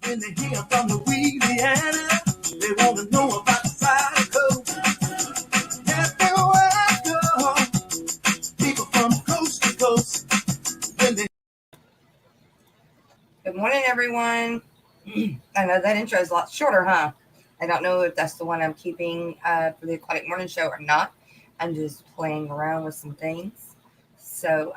When they hear from Louisiana, they want to know about the Zydeco. Everywhere I go, people from coast to coast. When they... Good morning, everyone. I know that intro is a lot shorter, huh? I don't know if that's the one I'm keeping for the Aquatic Morning Show or not. I'm just playing around with some things. So,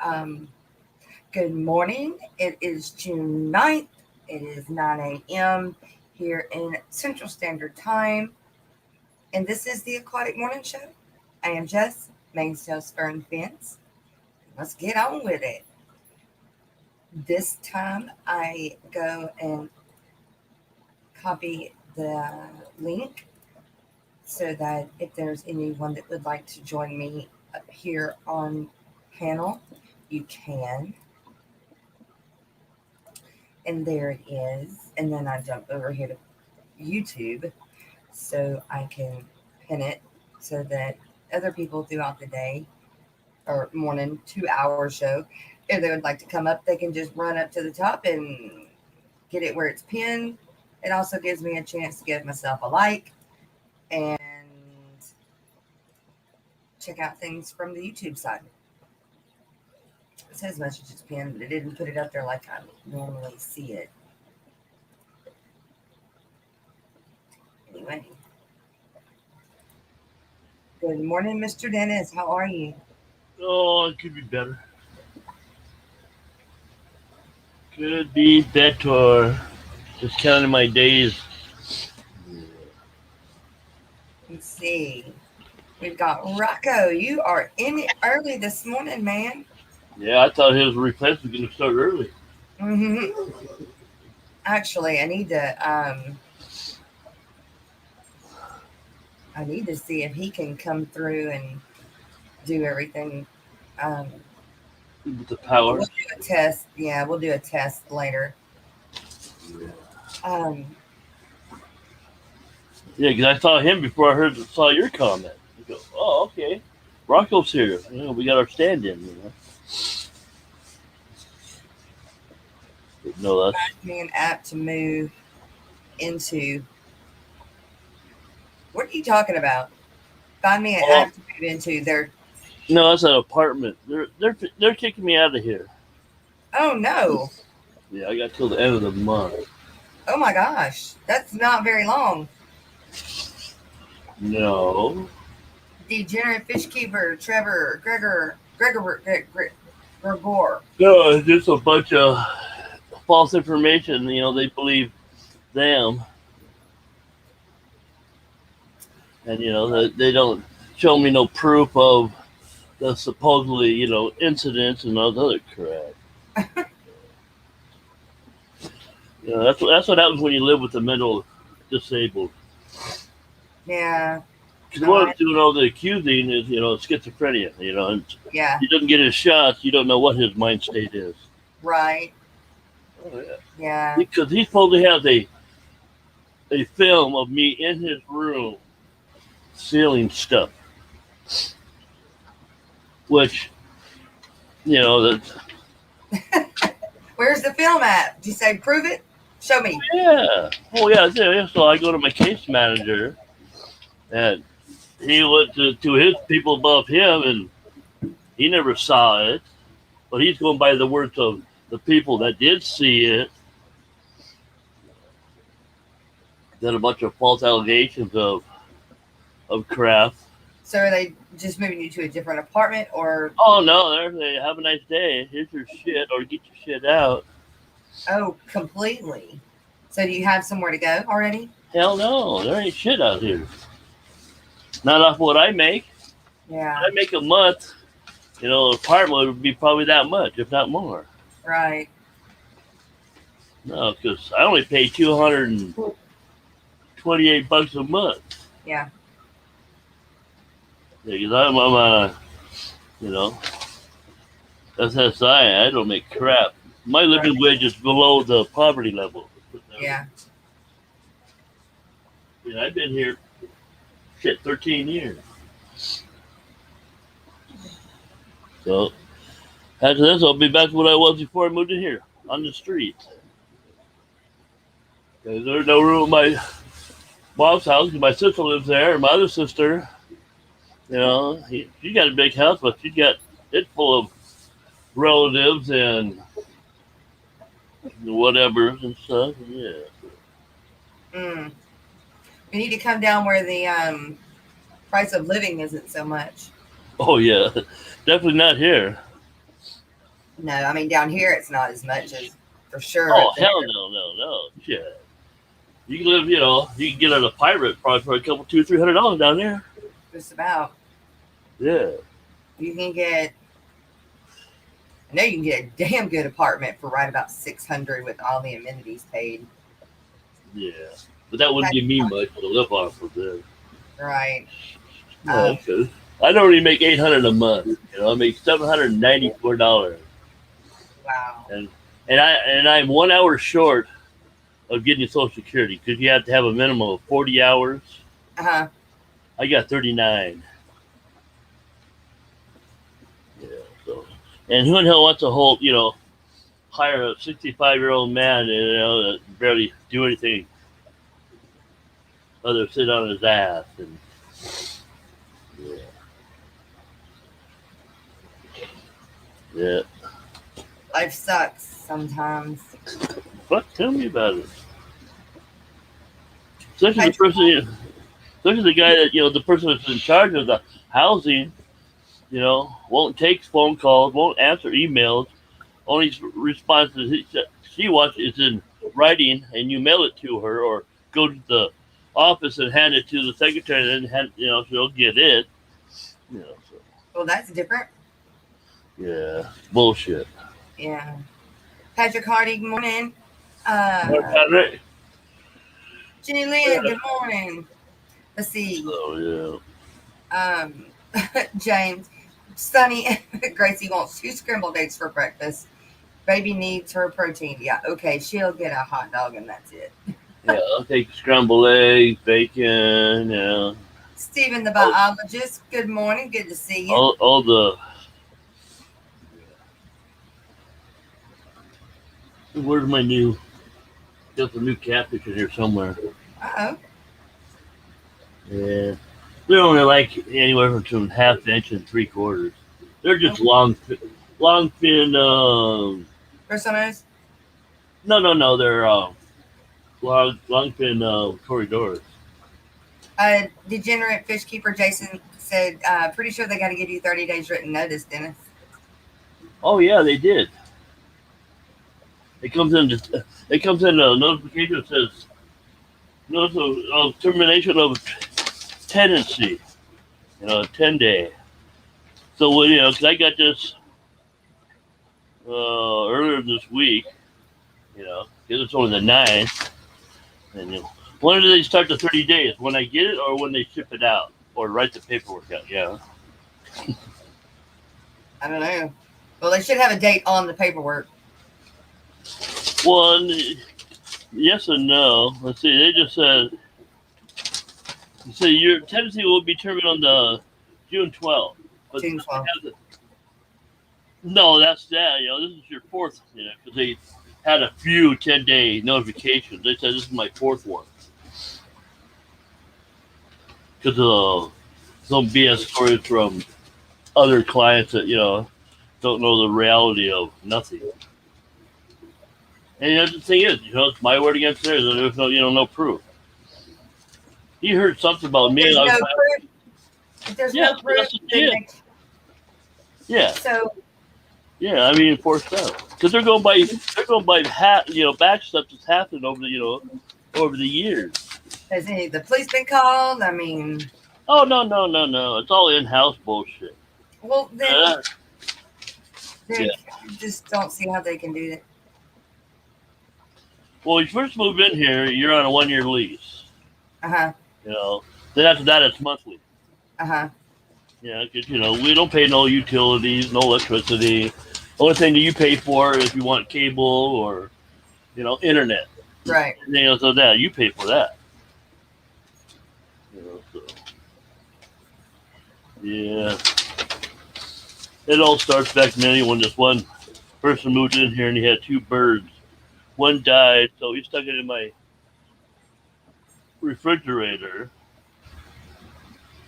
good morning. It is June 9th. It is 9 a.m. here in Central Standard Time. And this is the Aquatic Morning Show. I am Jess, Mainsail Fern Fence. Let's get on with it. This time I go and copy the link so that if there's anyone that would like to join me up here on panel, you can. And there it is. And then I jump over here to YouTube so I can pin it so that other people throughout the day or morning 2-hour show, if they would like to come up, they can just run up to the top and get it where it's pinned. It also gives me a chance to give myself a like and check out things from the YouTube side. It says message is pinned, but it didn't put it up there like I normally see it. Anyway. Good morning, Mr. Dennis. How are you? Oh, it could be better. Could be better. Just counting my days. Let's see. We've got Rocco. You are in it early this morning, man. Yeah, I thought his replacement was going to start early. Mm-hmm. Actually, I need to see if he can come through and do everything. With the power. We'll do a test. Yeah, we'll do a test later. Yeah, because I saw him before I saw your comment. I go, oh, okay. Rocco's here. You know, we got our stand-in, you know. But no, that's... Find me an app to move into. What are you talking about? Find me an app to move into. No, that's an apartment. They're kicking me out of here. Oh no. Yeah, I got till the end of the month. Oh my gosh, that's not very long. No. Degenerate fish keeper Gregor. No, it's just a bunch of false information. You know, they believe them, and you know they don't show me no proof of the supposedly, you know, incidents and all the other crap. You know, that's what happens when you live with a mental disabled. Yeah. Because the one doing all the accusing is, you know, schizophrenia. You know, and yeah. He doesn't get his shots. You don't know what his mind state is. Right. Oh, yeah. Yeah. Because he supposedly has a film of me in his room sealing stuff, which, you know, that. Where's the film at? Did you say prove it? Show me. Yeah. Oh yeah. So I go to my case manager, and he went to his people above him, and he never saw it, but he's going by the words of the people that did see it. Then a bunch of false allegations of crap. So are they just moving you to a different apartment, or? Oh no, they have a nice day. Here's your shit, or get your shit out. Oh, completely. So do you have somewhere to go already? Hell no, there ain't shit out here. Not off what I make. Yeah. I make a month. You know, an apartment would be probably that much, if not more. Right. No, because I only pay $228 a month. Yeah. Because I'm you know, SSI. I don't make crap. My living wage is below the poverty level. Yeah. Yeah, I've been here, 13 years. So, after this, I'll be back to what I was before I moved in here, on the street. There's no room in my mom's house because my sister lives there, and my other sister, she got a big house, but she got it full of relatives and whatevers and stuff. Yeah. Mm. We need to come down where the price of living isn't so much. Oh yeah, definitely not here. No, I mean down here it's not as much as for sure. Oh up there. hell no. Shit. You can live, you can get on a pirate probably for a couple, $200-$300 down there. Just about. Yeah. You can get. I know you can get a damn good apartment for right about $600 with all the amenities paid. Yeah, but that wouldn't give me much to live off of there. Right. Because I normally make $800 a month. I make $794. Wow. And I'm 1 hour short of getting Social Security because you have to have a minimum of 40 hours. Uh-huh. I got 39. Yeah. So, and who the hell wants to hire a 65-year-old man, that barely do anything other than sit on his ass and. Yeah. Yeah. Life sucks sometimes. Fuck, tell me about it. Especially the guy that, the person that's in charge of the housing, won't take phone calls, won't answer emails. Only responses she wants is in writing, and you mail it to her or go to the office and hand it to the secretary, and then she'll get it. So. Well, that's different. Yeah, bullshit. Yeah. Patrick Hardy, good morning. Patrick. Jenny Lynn, good morning. Let's see. Oh James, Sunny, Gracie wants 2 scrambled eggs for breakfast. Baby needs her protein. Yeah, okay, she'll get a hot dog and that's it. Yeah, I'll take scrambled eggs, bacon. Yeah. Stephen, the biologist, good morning. Good to see you. All the. Where's my new? Got the new catfish in here somewhere. Uh-oh. Yeah, they're only like anywhere from 1/2 inch and 3/4. They're just long fin. Personas? No. They're long fin corridors. Degenerate fish keeper Jason said, pretty sure they got to give you 30 days written notice, Dennis. Oh yeah, they did. It comes in a notification that says notice of termination of tenancy. 10-day. So because I got this earlier this week. Because it's only the 9th, and when do they start the 30 days? When I get it, or when they ship it out, or write the paperwork out? Yeah. I don't know. Well, they should have a date on the paperwork. Well, yes and no. Let's see. They just said, your tenancy will be terminated on the June 12th. But June 12th. No, that's that. This is your 4th. Because they had a few 10-day notifications. They said this is my 4th one. Because of some BS stories from other clients that don't know the reality of nothing. And the thing is, it's my word against theirs. There's no proof. He heard something about me. There's no proof. If there's no proof, yeah. So. Yeah, I mean, forced out because they're going by batch stuff that's happened over the years. Has the police been called? I mean. Oh no! It's all in-house bullshit. Well, then just don't see how they can do that. Well, you first move in here, you're on a 1-year lease. Uh-huh. Then after that, it's monthly. Uh-huh. Yeah, because, we don't pay no utilities, no electricity. Only thing that you pay for is if you want cable or, internet. Right. So that you pay for that. So. Yeah. It all starts back in when this one person moved in here and he had 2 birds. One died, so he stuck it in my refrigerator,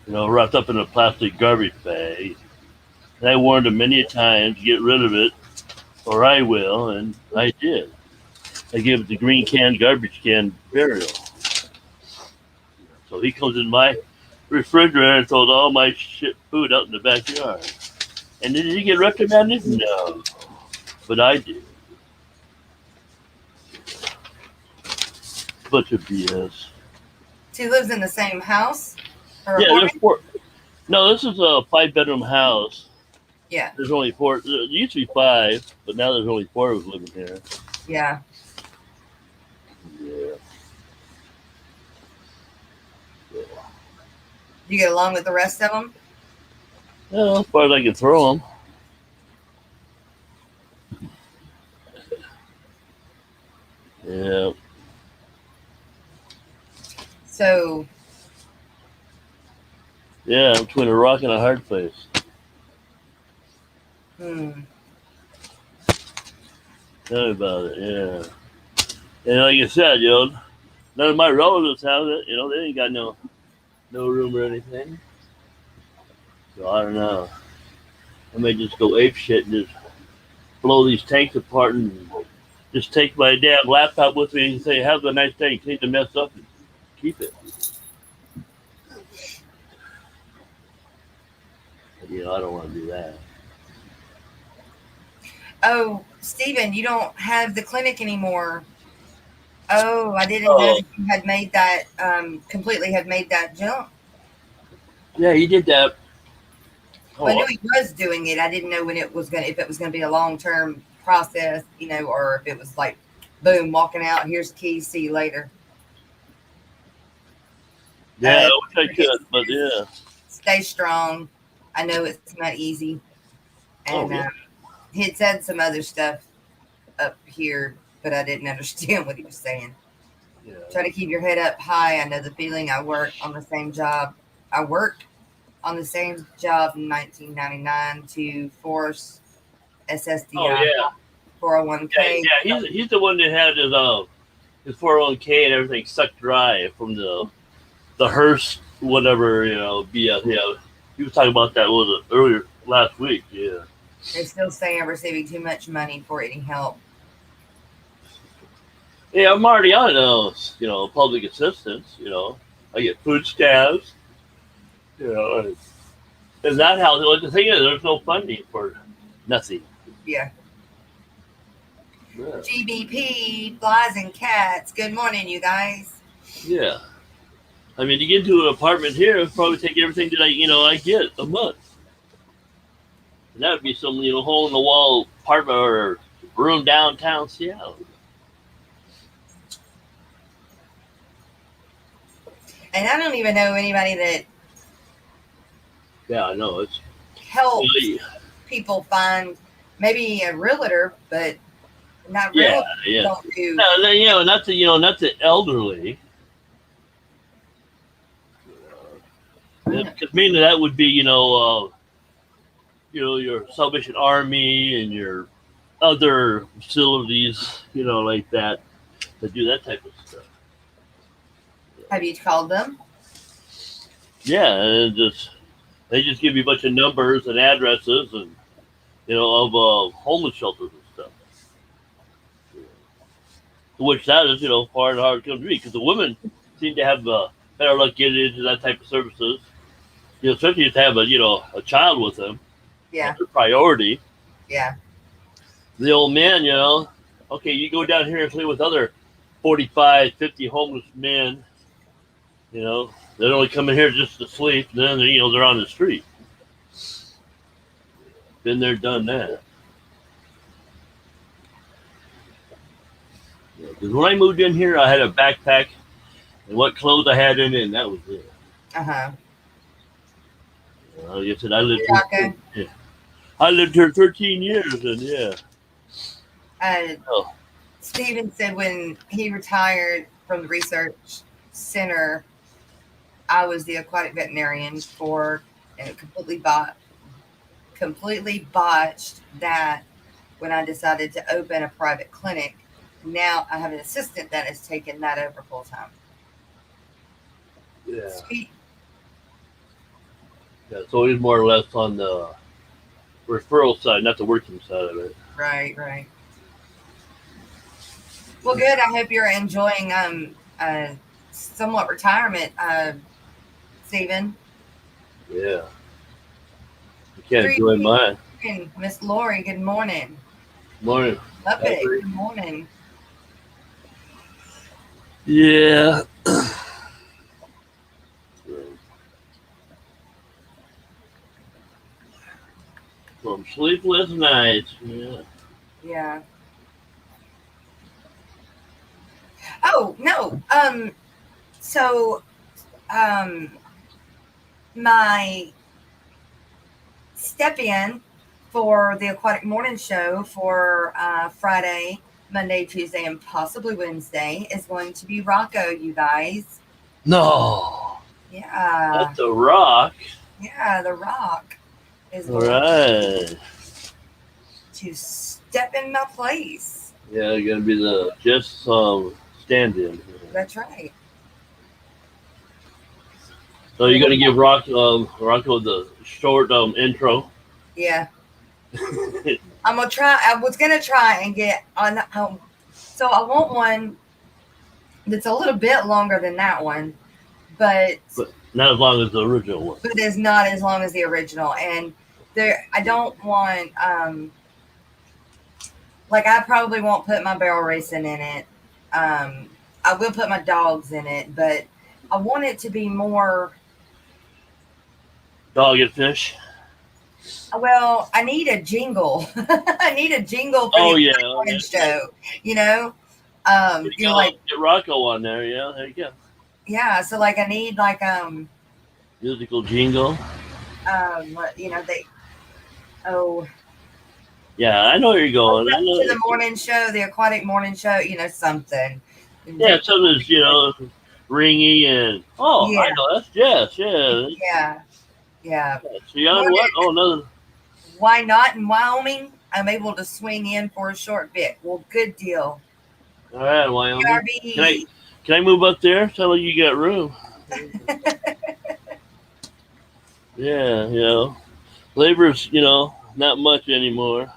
wrapped up in a plastic garbage bag. And I warned him many times to get rid of it, or I will, and I did. I gave it the green can, garbage can burial. So he comes in my refrigerator and throws all my shit food out in the backyard. And did he get reprimanded? No. But I did. Bunch of BS. He lives in the same house? Or Yeah, there's apartment? 4. No, this is a 5-bedroom house. Yeah. There's only 4. There used to be 5, but now there's only 4 of us living here. Yeah. Yeah. You get along with the rest of them? Well, as far as I can throw them. Yeah. So, Yeah, I'm between a rock and a hard place. hmm. Tell me about it, yeah. And like I said, none of my relatives have it. They ain't got no room or anything. So I don't know. I may just go ape shit and just blow these tanks apart and just take my damn laptop with me and say, have a nice day, clean the mess up and keep it. But, I don't want to do that. Oh, Stephen, you don't have the clinic anymore. Oh, I didn't know Oh. that you had made that, completely had made that jump. Yeah, he did that. Well, I knew he was doing it. I didn't know when it was if it was gonna be a long-term process, or if it was like, boom, walking out, here's the keys, see you later. Yeah, I wish I could, but yeah. Stay strong. I know it's not easy. And yeah. he had said some other stuff up here, but I didn't understand what he was saying. Yeah. Try to keep your head up high. I know the feeling. I work on the same job. I worked on the same job in 1999 to force SSDI, Oh yeah. 401k. Yeah, he's the one that had his 401k and everything sucked dry from the Hearst whatever BS. Yeah, he was talking about that earlier last week. Yeah. They're still saying I'm receiving too much money for any help. Yeah, I'm already on public assistance. I get food stamps. And that house. The thing is, there's no funding for nothing. Yeah. Yeah. GBP, flies and cats. Good morning, you guys. Yeah. I mean, to get into an apartment here, it'd probably take everything that I get a month. And that would be some, hole in the wall apartment or room downtown Seattle. And I don't even know anybody that Yeah, I know. It's helps people find, maybe a realtor, but not yeah, realtors yeah. don't do. No, not the elderly. Because mainly that would be, your Salvation Army and your other facilities, like that do that type of stuff. Have you called them? Yeah, and they just give you a bunch of numbers and addresses and of homeless shelters and stuff. Which that is, far and hard to come to be because the women seem to have better luck getting into that type of services. Especially if they have a child with them. Yeah. That's a priority. Yeah. The old man, okay, you go down here and play with other 45, 50 homeless men. They only come in here just to sleep. And then they're on the street. Been there, done that. Because when I moved in here, I had a backpack and what clothes I had in it, and that was it. Uh-huh. Like I said, I lived here 13 years, and yeah. Stephen said when he retired from the research center, I was the aquatic veterinarian and completely botched that when I decided to open a private clinic. Now I have an assistant that has taken that over full time. Yeah. Sweet. Yeah, it's always more or less on the referral side, not the working side of it. Right, right. Well, good. I hope you're enjoying somewhat retirement, Stephen. Yeah. You can't Three enjoy mine. Miss Lori, good morning. Morning. Muppet, good morning. Yeah. From sleepless nights. Yeah. Yeah. Oh no. So my step in for the Aquatic Morning Show for Friday, Monday, Tuesday, and possibly Wednesday is going to be Rocco, you guys. No. Yeah. That's a rock. Yeah, The Rock is All going right. to step in my place. Yeah, you're gonna be the just stand-in. That's right. So you're gonna give Rocco the short intro. Yeah. I'm gonna try. I was gonna try and get on. So I want one that's a little bit longer than that one, but Not as long as the original one. is not as long as the original. And there, I don't want like I probably won't put my barrel racing in it. I will put my dogs in it, but I want it to be more. Dog and fish. Well, I need a jingle. I need a jingle for Oh the yeah. morning Okay. show. You know, You know, like get Rocco on there. Yeah, there you go. yeah. So like I need like Musical jingle. you know they. Oh, Yeah, I know where you're going. I know. to the morning show, the Aquatic Morning Show. You know something. Yeah, something that's ringy and Yeah. I know that's Jess. Yeah. Yeah. Yeah. She on what? Oh no. Why not in Wyoming? I'm able to swing in for a short bit. Well, good deal. All right, Wyoming. BRB. Can I move up there? Tell you got room. Yeah, labor's not much anymore.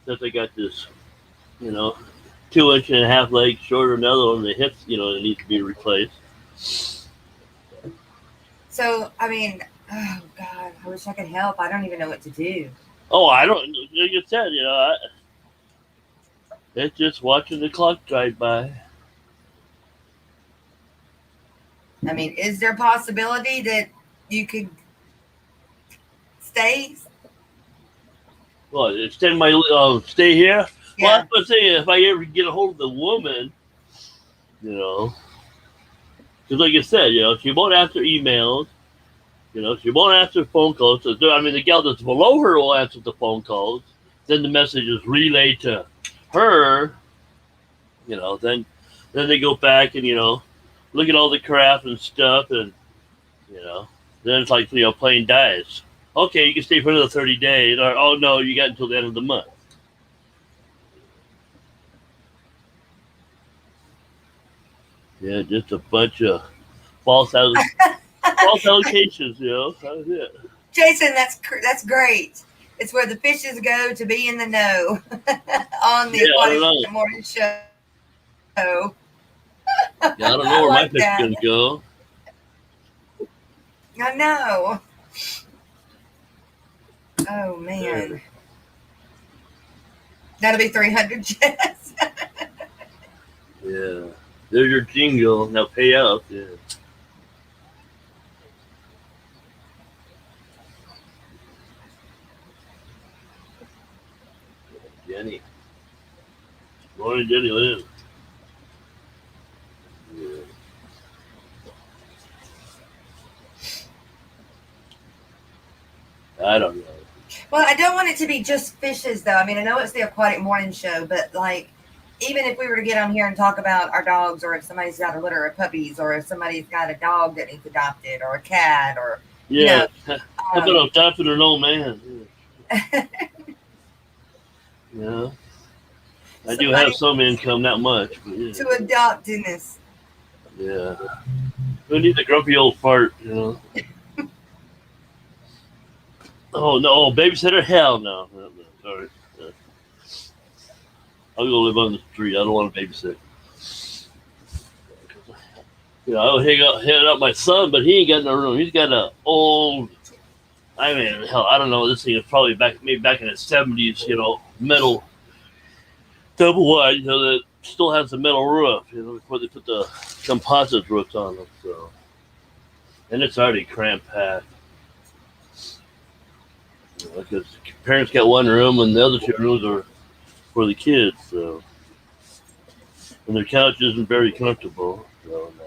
Since I got this, 2.5 inch leg shorter than another one. The hips, it needs to be replaced. So, I mean, oh God, I wish I could help. I don't even know what to do. Oh, I don't. Like you said, it's just watching the clock drive by. I mean, is there a possibility that you could stay? Well, extend my stay here. Yeah. Well, I was going to say if I ever get a hold of the woman, because like I said, she won't answer emails. She won't answer phone calls. So, I mean, the gal that's below her will answer the phone calls. Then the message is relayed to her. Then they go back and look at all the crap and stuff, and then it's like playing dice. Okay, you can stay for another 30 days, or oh no, you got until the end of the month. Yeah, just a bunch of false allocations, That was it. Jason, that's great. It's where the fishes go to be in the know on the Aquatic Morning Show. Yeah, I don't know where my fish is going to go. I know. Oh man. Yeah. That'll be 300 Jess. Yeah. There's your jingle. Now pay out. Yeah. Jenny. Morning, Jenny Lynn. Yeah. I don't know. Well, I don't want it to be just fishes, though. I mean, I know it's the Aquatic Morning Show, but like, even if we were to get on here and talk about our dogs, or if somebody's got a litter of puppies, or if somebody's got a dog that needs adopted, or a cat, or how about adopting an old man? Yeah. I do have some income, not much, but yeah. To adopt in this. Yeah. Who needs a grumpy old fart, you know? Oh, no. Babysitter? Hell no. No, no, sorry. Yeah. I'll go live on the street. I don't want to babysit. You know, I would hang up my son, but he ain't got no room. He's got a old, I mean, hell, I don't know. This thing is probably maybe back in the 70s, you know, metal, double wide, you know, that still has the metal roof, you know, before they put the composite roofs on them. So, and it's already cramped packed. You know, because parents got one room and the other two rooms are for the kids. So, and their couch isn't very comfortable. So, no.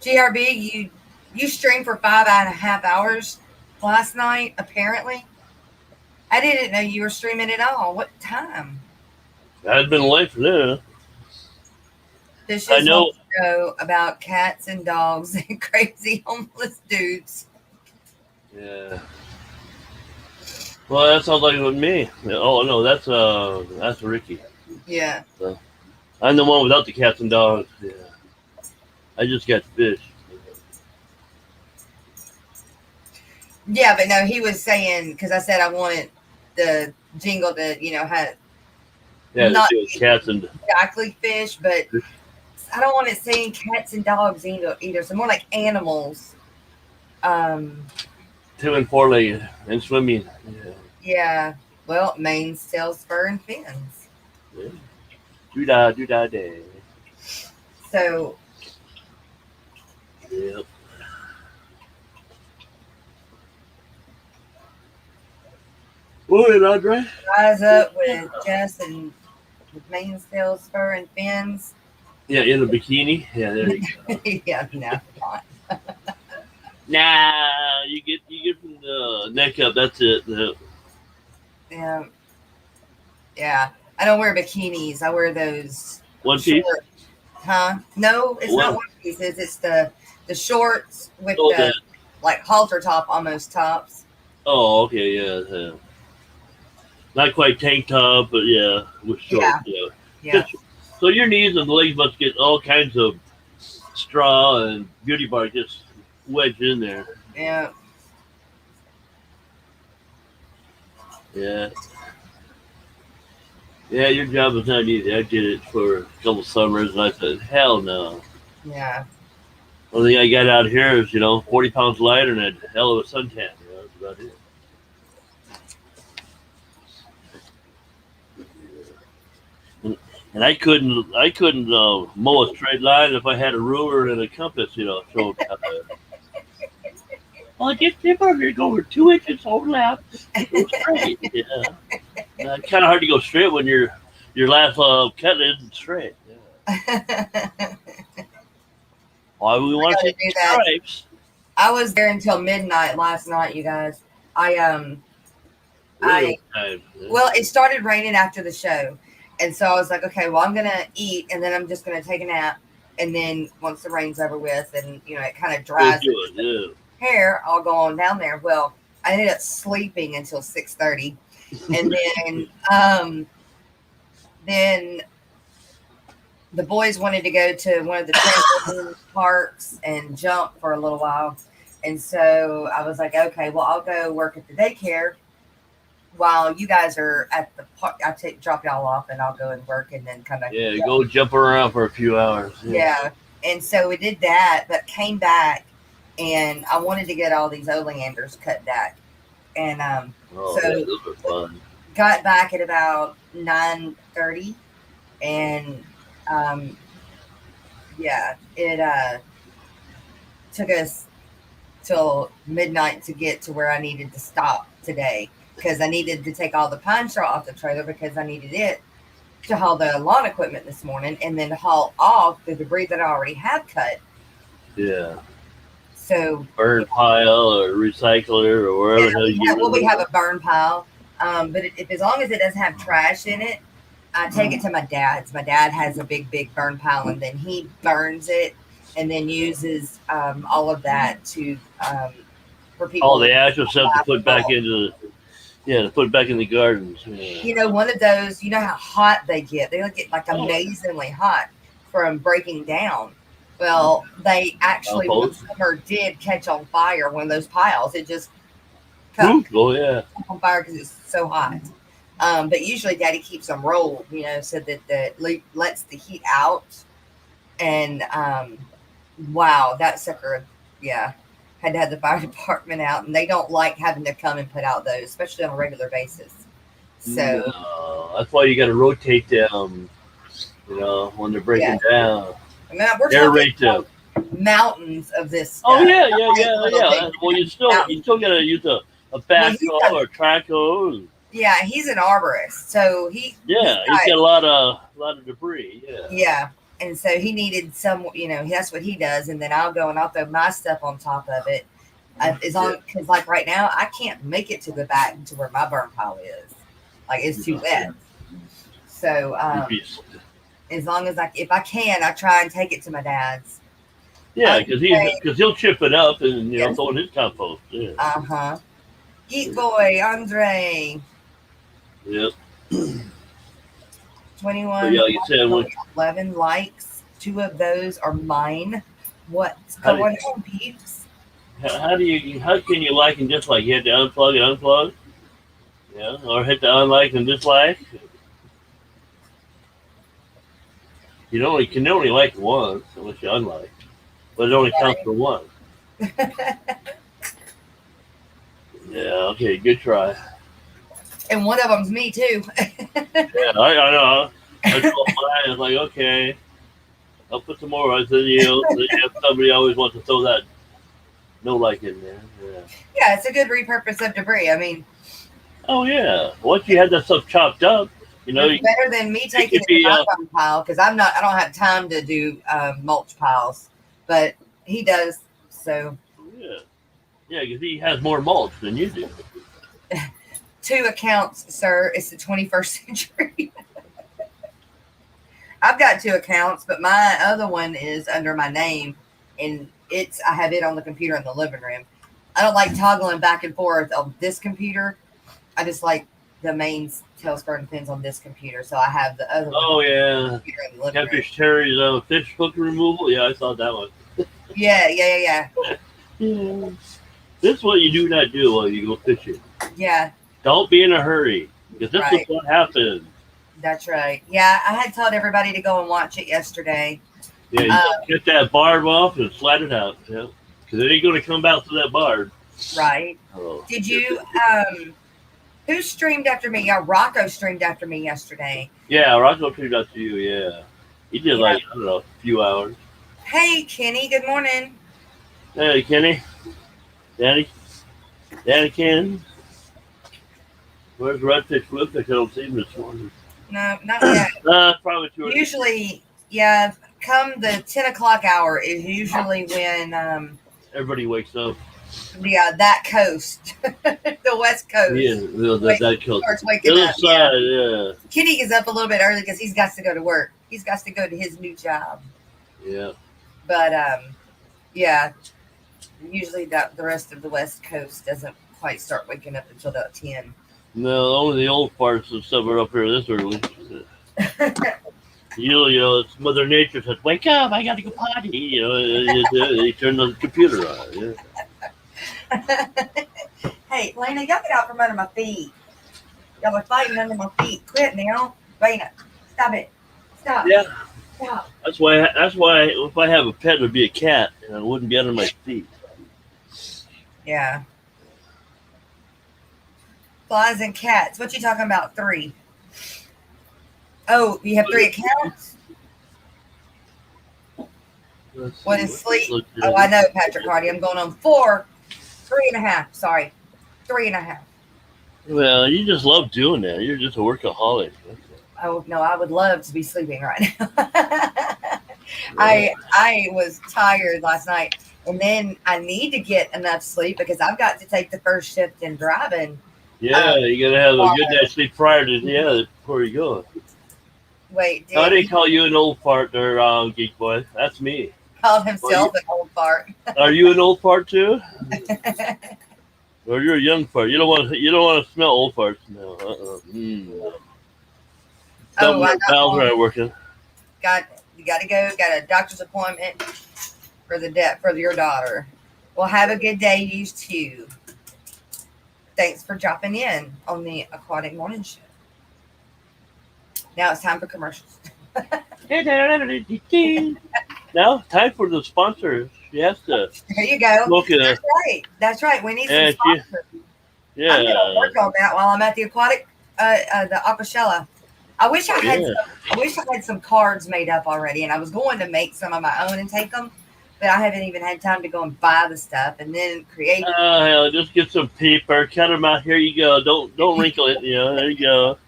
GRB, you streamed for 5.5 hours last night, apparently. I didn't know you were streaming at all. What time? I'd been late for that. This I just know. wants to know about cats and dogs and crazy homeless dudes. Yeah. Well, that sounds like with me. Oh no, that's Ricky. Yeah. So, I'm the one without the cats and dogs. Yeah. I just got fish. Yeah, but no, he was saying, because I said I wanted the jingle to, have Yeah, not cats and exactly fish, but I don't want it saying cats and dogs either. So more like animals. 2 and 4 legged and swimming. Yeah. Yeah. Well, manes, tails, fur, and fins. Yeah. Do-da day. So. Yep. Morning, Andre. Rise up with Jess and with manes, tails, fur, and fins. Yeah, in a bikini. Yeah, there you go. Yeah, no, not. Nah, you get from the neck up. That's it. No. Yeah. Yeah. I don't wear bikinis. I wear those. One piece. Huh? No, it's not one pieces. It's the shorts with the like halter top, almost tops. Oh, okay, yeah. Not quite tank top, but yeah, with shorts. Yeah. So your knees and legs must get all kinds of straw and beauty bar just wedged in there. Yeah. Yeah. Yeah, your job is not easy. I did it for a couple summers, and I said, hell no. Yeah. Only thing I got out here is, 40 pounds lighter and a hell of a suntan. That's about it. And I couldn't mow a straight line if I had a ruler and a compass, showed out there. Well, just tip over here, go over 2 inches overlap, go straight. Yeah. It's kind of hard to go straight when your last cut isn't straight. Yeah. Why we want to see stripes? I was there until midnight last night, you guys. Well, it started raining after the show. And so I was like, okay, well, I'm going to eat, and then I'm just going to take a nap. And then once the rain's over with and, it kind of dries hair, I'll go on down there. Well, I ended up sleeping until 6:30. And then the boys wanted to go to one of the trampoline parks and jump for a little while. And so I was like, okay, well, I'll go work at the daycare while you guys are at the park. I'll drop y'all off and I'll go and work and then come back. Yeah, go jump around for a few hours. Yeah. And so we did that, but came back and I wanted to get all these oleanders cut back. And those are fun. Got back at about 9:30 and it took us till midnight to get to where I needed to stop today because I needed to take all the pine straw off the trailer because I needed it to haul the lawn equipment this morning and then haul off the debris that I already had cut. Yeah. So burn pile or recycler or wherever we have a burn pile. But as long as it doesn't have trash in it, I take it to my dad's. My dad has a big burn pile, and then he burns it, and then uses all of that to for people. All the actual stuff to put back into to put back in the gardens. Yeah. One of those. You know how hot they get? They get like amazingly hot from breaking down. Well, they actually one Compost. summer did catch on fire. One of those piles, it just caught Ooh, oh yeah. on fire because it's so hot. But usually, Daddy keeps them rolled, so that lets the heat out. And wow, that sucker, yeah, had to have the fire department out, and they don't like having to come and put out those, especially on a regular basis. So No, that's why you got to rotate them. When they're breaking down, I mean, we're aerate talking them. mountains of this stuff. Oh yeah, Not like little yeah. big Well, you still got to use a Well, backhoe or a track hose. yeah, he's an arborist, so He's got a lot of debris. Yeah. Yeah. And so he needed some, that's what he does. And then I'll go and I'll throw my stuff on top of it. Because like right now, I can't make it to the back to where my burn pile is. Like it's too wet. So as long as if I can, I try and take it to my dad's. Yeah, because he'll chip it up and throw in his compost. Yeah. Geek boy Andre. Yep. 21. Yeah, like you said, 11 likes. 2 of those are mine. What's going on, peeps? How can you like and dislike? You have to unplug and unplug. Yeah, or hit the unlike and dislike. You can only like once unless you unlike, but it only counts for one. Yeah. Okay. Good try. And one of them's me too. Yeah, I know. I told mine. I was like, okay, I'll put some more. I said, somebody always wants to throw that no like in there. Yeah. Yeah, it's a good repurpose of debris. I mean. Oh yeah. Once you had that stuff chopped up, it's better than me taking it to my burn pile because I don't have time to do mulch piles, but he does. So. Yeah, because he has more mulch than you do. 2 accounts, sir. It's the 21st century. I've got 2 accounts, but my other one is under my name, and I have it on the computer in the living room. I don't like toggling back and forth on this computer. I just like the main tail spur pins on this computer, so I have the other one. Oh yeah, computer in the living room. Catfish Terry's fish hook removal. Yeah, I saw that one. Yeah. Yeah. This is what you do not do while you go fishing. Yeah. Don't be in a hurry, because this is what happens. That's right. Yeah, I had told everybody to go and watch it yesterday. Yeah, you get that barb off and slide it out. Yeah, because it ain't going to come out through that barb. Right. Oh, did you? Who streamed after me? Yeah, Rocco streamed after me yesterday. Yeah, Rocco streamed after you. Yeah, he did I don't know, a few hours. Hey, Kenny. Good morning. Hey, Kenny. Danny Ken. Where's Redfish Bluefish? I don't see him this morning. No, not yet. Probably too early. Usually, yeah, come the 10 o'clock hour is usually when everybody wakes up. Yeah, that coast. The West Coast. Yeah, that coast. Starts waking up. Yeah. Kenny is up a little bit early because he's got to go to work. He's got to go to his new job. Yeah. But, yeah, usually the rest of the West Coast doesn't quite start waking up until about 10. No, only the old parts and stuff are up here this early. It's Mother Nature says, "Wake up! I got to go potty." They turn the computer on. Yeah. Hey, Lena, y'all get out from under my feet. Y'all are fighting under my feet. Quit now, Lena. Stop it. Stop. Yeah. Stop. That's why. If I have a pet, it would be a cat, and it wouldn't be under my feet. Yeah. Flies and cats. What you talking about? 3. Oh, you have 3 accounts? What is sleep? Oh, I know, Patrick Hardy. I'm going on 4. 3.5. Sorry. 3.5. Well, you just love doing that. You're just a workaholic. Oh, no, I would love to be sleeping right now. I was tired last night. And then I need to get enough sleep because I've got to take the first shift in driving. Yeah, you got to have a good night's sleep prior to, before you go. Wait, I didn't call you an old fart there, Geek Boy. That's me. Called himself an old fart. Are you an old fart too? Or you're a young fart? You don't want to smell old farts now. Some of our pals are working. You got to go. Got a doctor's appointment. for your daughter. Well, have a good day, you too. Thanks for dropping in on the Aquatic Morning Show. Now it's time for commercials. Now, time for the sponsors. She has to There you go. look at That's right. That's right. We need some Yeah, sponsors. yeah. I'm gonna work on that while I'm at the Aquatic, the Aquashella. I wish I had. Yeah. I wish I had some cards made up already, and I was going to make some of my own and take them, but I haven't even had time to go and buy the stuff and then create. Oh hell, just get some paper, cut them out. Here you go. Don't wrinkle it. There you go.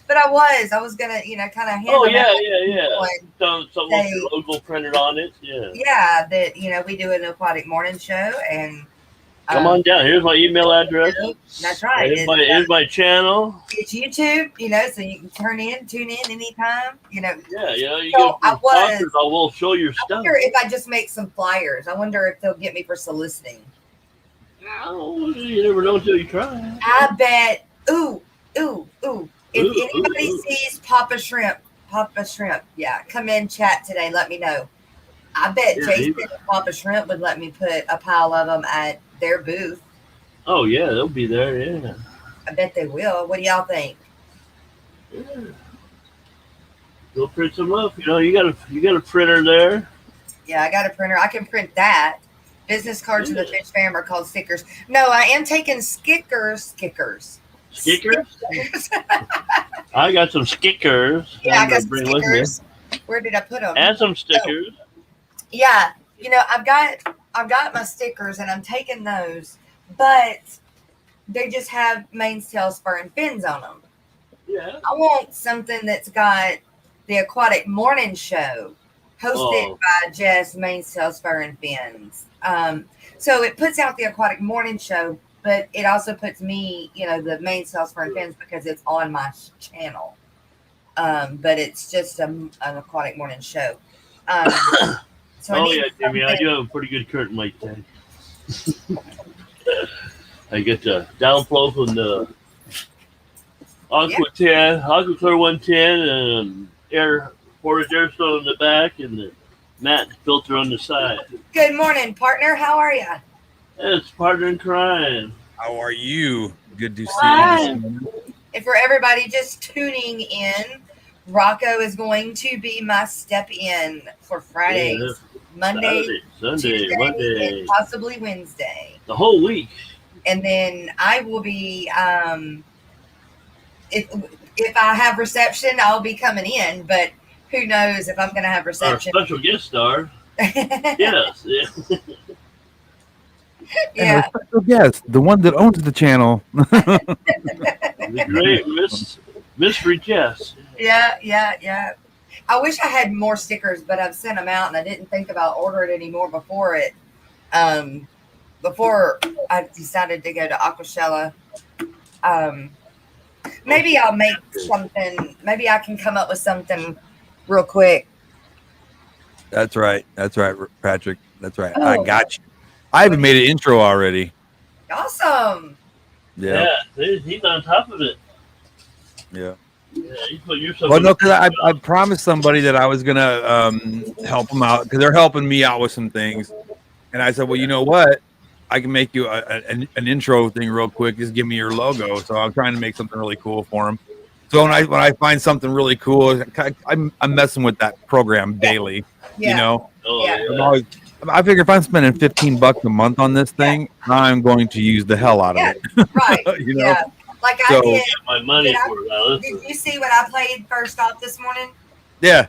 But I was gonna, kind of hand Oh them yeah, out. yeah. Some with your logo printed on it. Yeah. Yeah, that we do an Aquatic Morning Show, and Come on down. Here's my email address. That's right. Here's my channel. It's YouTube, so you can tune in anytime. Yeah, you So get sponsors. I will show your I stuff. wonder if I just make some flyers. I wonder if they'll get me for soliciting. Oh, you never know until you try. I bet. Ooh. If anybody sees Papa Shrimp, yeah, come in, chat today. Let me know. I bet Jason and Papa Shrimp would let me put a pile of them at their booth. Oh yeah, they'll be there. Yeah. I bet they will. What do y'all think? Yeah. Go print some up. You got a printer there. Yeah, I got a printer. I can print that. Business cards of the Fish Fam are called stickers. No, I am taking Skickers. Skickers? I got some stickers. Yeah, I got some stickers. Where did I put them? And some stickers. Yeah, I've got my stickers and I'm taking those, but they just have mainsail, spur, and fins on them. Yeah. I want something that's got the Aquatic Morning Show, hosted by Jess, mainsail, spur, and fins. So it puts out the Aquatic Morning Show, but it also puts me, the mainsail, spur, and fins because it's on my channel. But it's just an Aquatic Morning Show. So Jimmy, I do have a pretty good curtain light tank. I get the downflow from the Aquaclear 110 and portage air flow in the back and the matte filter on the side. Good morning, partner. How are you? It's partner in crime. How are you? Good to see you. And for everybody just tuning in, Rocco is going to be my step-in for Fridays, Monday, Sunday, Tuesday, Monday, and possibly Wednesday. The whole week. And then I will be, if I have reception, I'll be coming in. But who knows if I'm going to have reception? Our special guest star. Yes. Yeah. Yeah. And our special guest, the one that owns the channel. The great Mystery Jess. Yeah. I wish I had more stickers, but I've sent them out, and I didn't think about ordering any more before I decided to go to Aquashella. Maybe I'll make something. Maybe I can come up with something real quick. That's right, Patrick. That's right. Oh. I got you. I even made an intro already. Awesome. Yeah. He's on top of it. Yeah. Yeah, you put yourself. Well, no, because I promised somebody that I was gonna help them out because they're helping me out with some things, and I said, well, you know what? I can make you an intro thing real quick. Just give me your logo. So I'm trying to make something really cool for them. So when I find something really cool, I'm messing with that program daily. Yeah. Oh, Yeah. I figure if I'm spending $15 a month on this thing, I'm going to use the hell out of it. Right. You know? Yeah. Like So- I did. Get my money for it. Did you see what I played first off this morning? Yeah.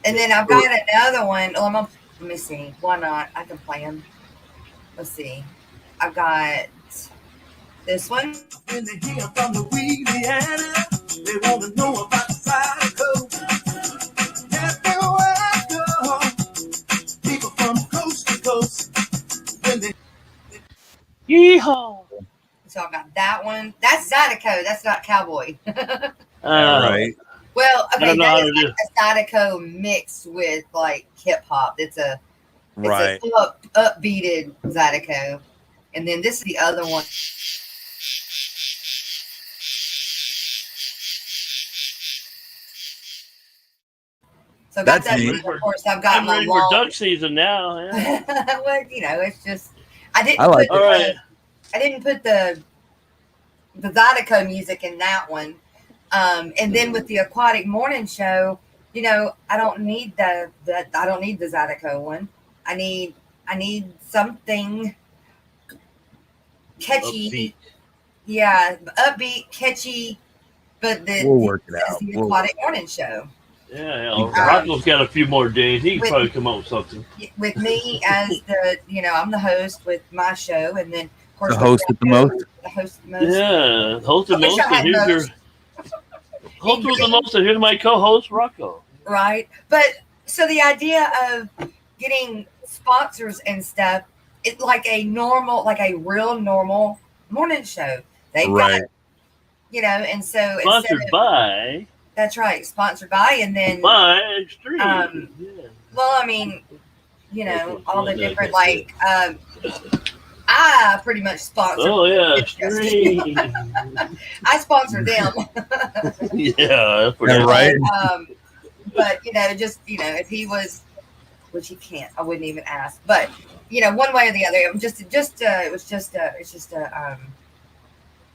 And then I've got another one. Oh, let me see. Why not? I can play them. Let's see. I've got this one. When they hear from Louisiana, they want to know about the Zydeco. Everywhere I go, people from coast to coast. When they Yeehaw! So I've got that one. That's Zydeco. That's not cowboy. Right. Well, I okay, don't know that how is to like a Zydeco mixed with like hip hop. It's a Right. upbeated Zydeco. And then this is the other one. So I got That's that. neat. Of course, I've got I'm my ready for long. duck season now. Yeah. Well, it's just I didn't I like put All right. I didn't put the Zydeco music in that one. And then with the Aquatic Morning Show, I don't need the Zydeco one. I need something catchy. Upbeat. Yeah, upbeat, catchy, but We'll work it says out. the Aquatic Morning Show. Yeah. Exactly. Rocco's got a few more days. He can With- probably come up with something. With me as I'm the host with my show, and then of course The host with the Rocco, most. the host with the most. Yeah. Host I the wish most, I had and here's your most. host with the most, and here's my co-host Rocco. Right, but so the idea of getting sponsors and stuff, it's like a real normal morning show. They've Right. got, and so Sponsored by that's right, sponsored by, and then Extreme. Yeah. well, I mean, all the different I pretty much sponsor. Oh yeah, Extreme. I sponsor them. Yeah, for Yeah, that. right. But if he was, which he can't, I wouldn't even ask. But one way or the other,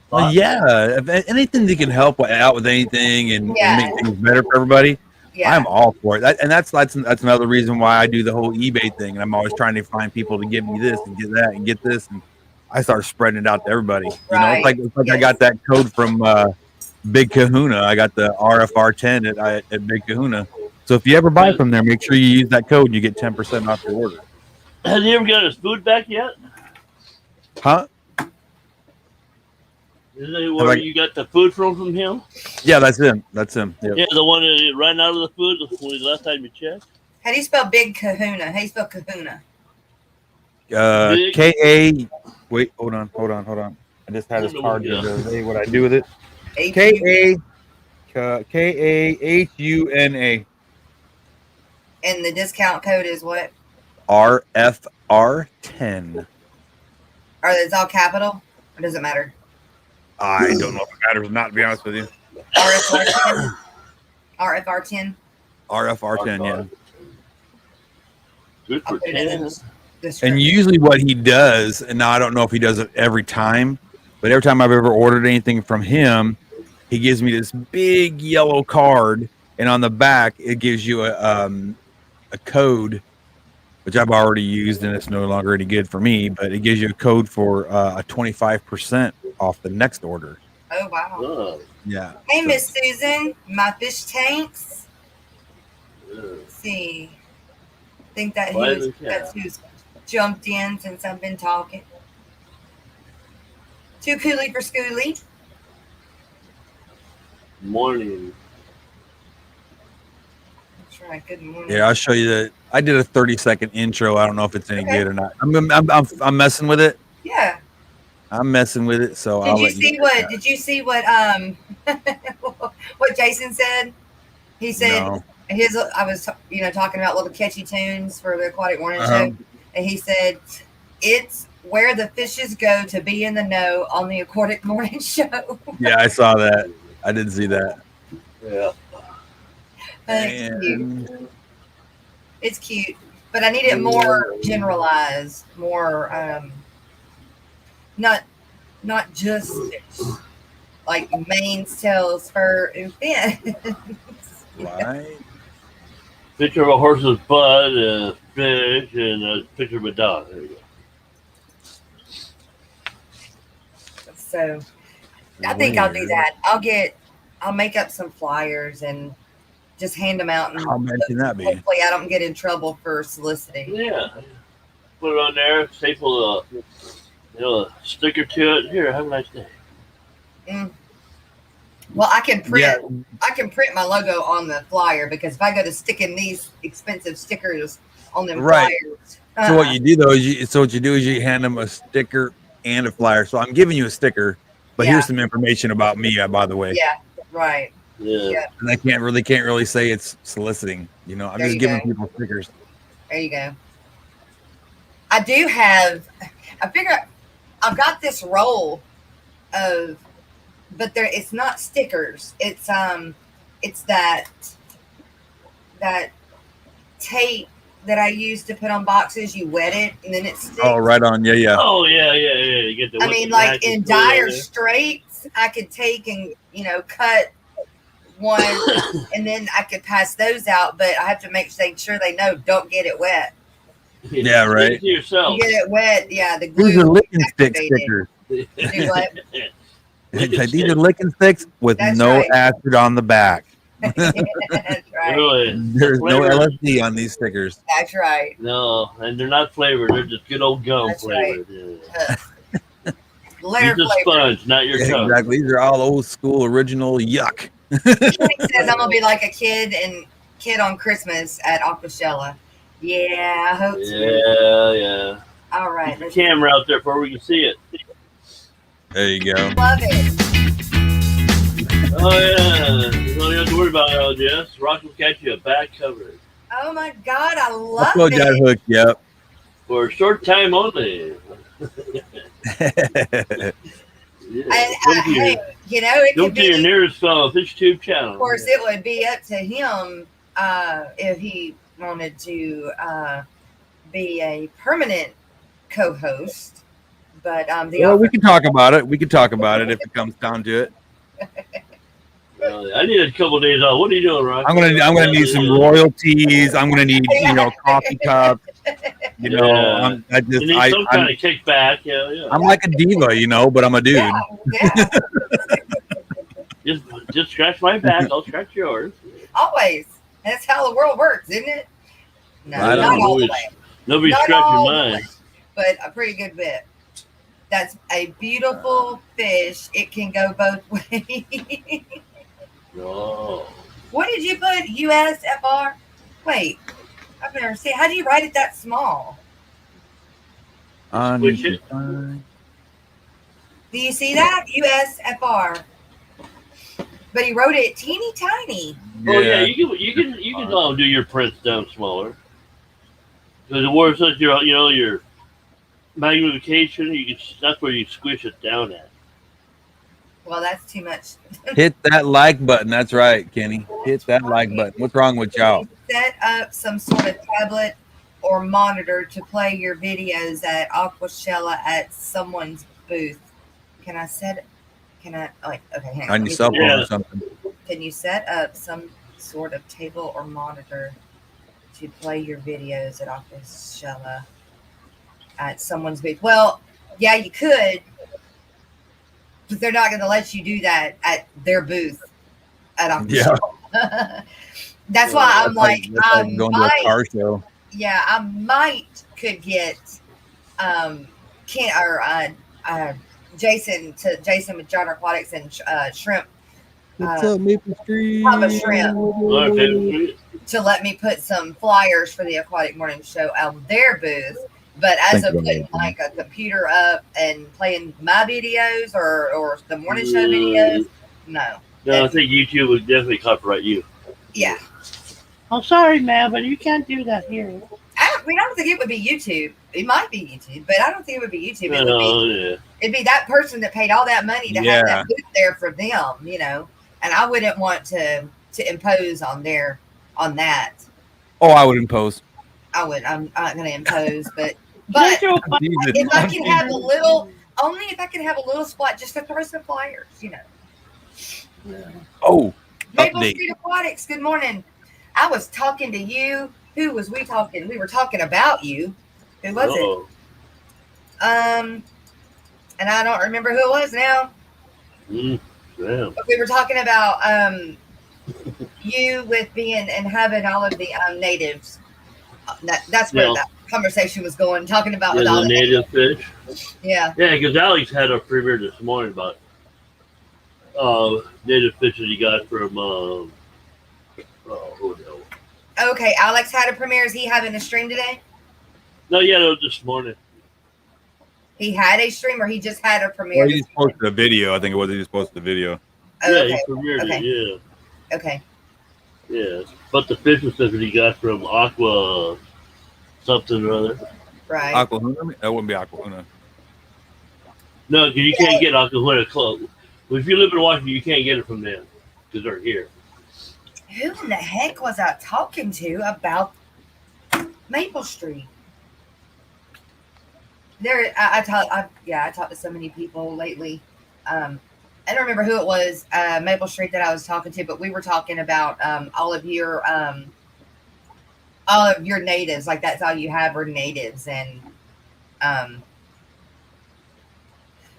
Well, yeah. If anything that can help out with anything and make things better for everybody, yeah, I'm all for it. That's another reason why I do the whole eBay thing, and I'm always trying to find people to give me this and get that and get this, and I start spreading it out to everybody. Right. It's like I Yes. got that code from Big Kahuna. I got the RFR10 at Big Kahuna. So if you ever buy from there, make sure you use that code and you get 10% off your order. Has he ever got his food back yet? Huh? Is it where you got the food from him? Yeah, that's him. That's him. Yep. Yeah, the one that ran out of the food when the last time you checked. How do you spell Big Kahuna? How do you spell Kahuna? Big- K-A. Wait, hold on. I just had this card the other day. What I do with it? Kahuna. And the discount code is what? RFR10. Or it's all capital? Or does it matter? I don't know if it matters or not, to be honest with you. RFR10. RFR10. RFR10, yeah. Good for 10. And usually what he does, and now I don't know if he does it every time, but every time I've ever ordered anything from him, he gives me this big yellow card, and on the back it gives you a code, which I've already used, and it's no longer any good for me, but it gives you a code for a 25% off the next order. Oh, wow. Oh, Yeah. Hey, So- Miss Susan, my fish tanks. yeah. Let's see. I think that's who's jumped in since I've been talking. Too coolie for schoolie. Morning. That's right. Good morning. Yeah, I'll show you that. I did a 30-second intro. I don't know if it's any Okay. good or not. I'm messing with it. Yeah. I'm messing with it. So I'll let you. Did you see what what Jason said? He said No. I was talking about little catchy tunes for the Aquatic Morning Uh-huh. Show, and he said it's where the fishes go to be in the know on the Aquatic Morning Show. Yeah, I saw that. I did see that. Yeah. It's cute. And It's cute, but I need it more generalized, more not just fish, like manes, tails, fur, and fins. right. Picture of a horse's butt, a fish, and a picture of a dog. There you go. So I think I'll do that. I'll make up some flyers and just hand them out, and How bad can that be? hopefully I don't get in trouble for soliciting. Yeah. Put it on there, staple a sticker to it. Here, have a nice day. Well, I can print. Yeah. I can print my logo on the flyer, because if I go to sticking these expensive stickers on them Right. flyers, So what you do though is you hand them a sticker and a flyer. So I'm giving you a sticker, but Yeah. here's some information about me, by the way. yeah, right. Yeah. Yeah. And I can't really say it's soliciting. I'm There just you giving go. people stickers. There you go. I do have. I figure I've got this roll of, but it's not stickers. It's that tape that I use to put on boxes. You wet it and then it sticks. Oh, right on. Yeah, yeah. Oh yeah. You get the. I mean, like in dire straits, I could take and cut one, and then I could pass those out. But I have to make sure they know don't get it wet. Yeah, right. Yourself. You get it wet, yeah. The glue. These are licking stick stickers. Do what? These are licking sticks with That's no right. acid on the back. That's right. Really? There's no LSD on these stickers. That's right. No, and they're not flavored. They're just good old gum That's flavored. right. Yeah. Letter Use a flavor. sponge, not your Yeah, tongue. exactly. These are all old school, original yuck. Kenny says I'm gonna be like a kid on Christmas at Aquashella. Yeah, I hope so. Yeah. All right. Keep the camera out there before we can see it. There you go. Love it. Oh yeah. You don't have to worry about it, Jess. Rock will catch you a back cover Oh my God, I love Upload that it. hook, yep. for a short time only. Yeah. And Come to your, hey, it go could to your be. nearest fish tube channel. Of course, it would be up to him if he wanted to be a permanent co-host. But We can talk about it. We can talk about it if it comes down to it. I need a couple days off. What are you doing, Rock? I'm gonna need some royalties. I'm gonna need coffee cups. You need some kind I'm of kickback. Yeah. I'm like a diva, but I'm a dude. Yeah. Just scratch my back. I'll scratch yours. Always. That's how the world works, isn't it? No, I not don't all the way. Nobody's Not scratching all the mine. way, but a pretty good bit. That's a beautiful fish. It can go both ways. Oh. What did you put? USFR? Wait, I've never seen. How do you write it that small? Switch it. Do you see that? USFR. But he wrote it teeny tiny. Oh yeah, you can do your prints down smaller. Because the word says your magnification, that's where you squish it down at. Well, that's too much. Hit that like button. That's right, Kenny. Hit that like button. What's wrong with y'all? Set up some sort of tablet or monitor to play your videos at Aquashella at someone's booth. Can I? Okay, hang on. On your cell phone or something. Can you set up some sort of table or monitor to play your videos at Aquashella at someone's booth? Well, yeah, you could, but they're not going to let you do that at their booth at Aquashella. Yeah. That's why I'm like, going to a car show. Yeah, I might could get Jason with John Aquatics and Shrimp. What's up, Maple Street? Papa Shrimp Okay. to let me put some flyers for the Aquatic Morning Show on their booth. But as of putting like a computer up and playing my videos or the morning show videos, no. No, I think YouTube would definitely copyright you. Yeah. I'm sorry, man, but you can't do that here. I don't think it would be YouTube. It might be YouTube, but I don't think it would be YouTube. It'd be that person that paid all that money to have that booth there for them, and I wouldn't want to impose on that. Oh, I would impose. I'm not going to impose, but if I can have if I can have a little spot just to throw some flyers, Oh, Maple update. Street Aquatics, good morning. I was talking to you. Who was we talking? We were talking about you. Who was it? And I don't remember who it was now. Damn. But we were talking about you with being and having all of the natives. That's where that conversation was going. Talking about with all the native fish. Yeah. Yeah, because Alex had a premiere this morning about native fish that he got from who the hell? Okay, Alex had a premiere. Is he having a stream today? No, yeah, no, this morning. He had a stream, or he just had a premiere. Well, he just posted a video. I think it was. He just posted a video. Oh, yeah, okay. he premiered it. Yeah. Okay. Yeah, but the fish was that he got from Aqua something or other. Right. Aquahuna? That wouldn't be Aquahuna. No, because you can't get Aquahuna close. Well, if you live in Washington, you can't get it from them because they're here. Who in the heck was I talking to about Maple Street. There, I talked to so many people lately. I don't remember who it was, Maple Street that I was talking to, but we were talking about all of your natives. Like that's all you have are natives, and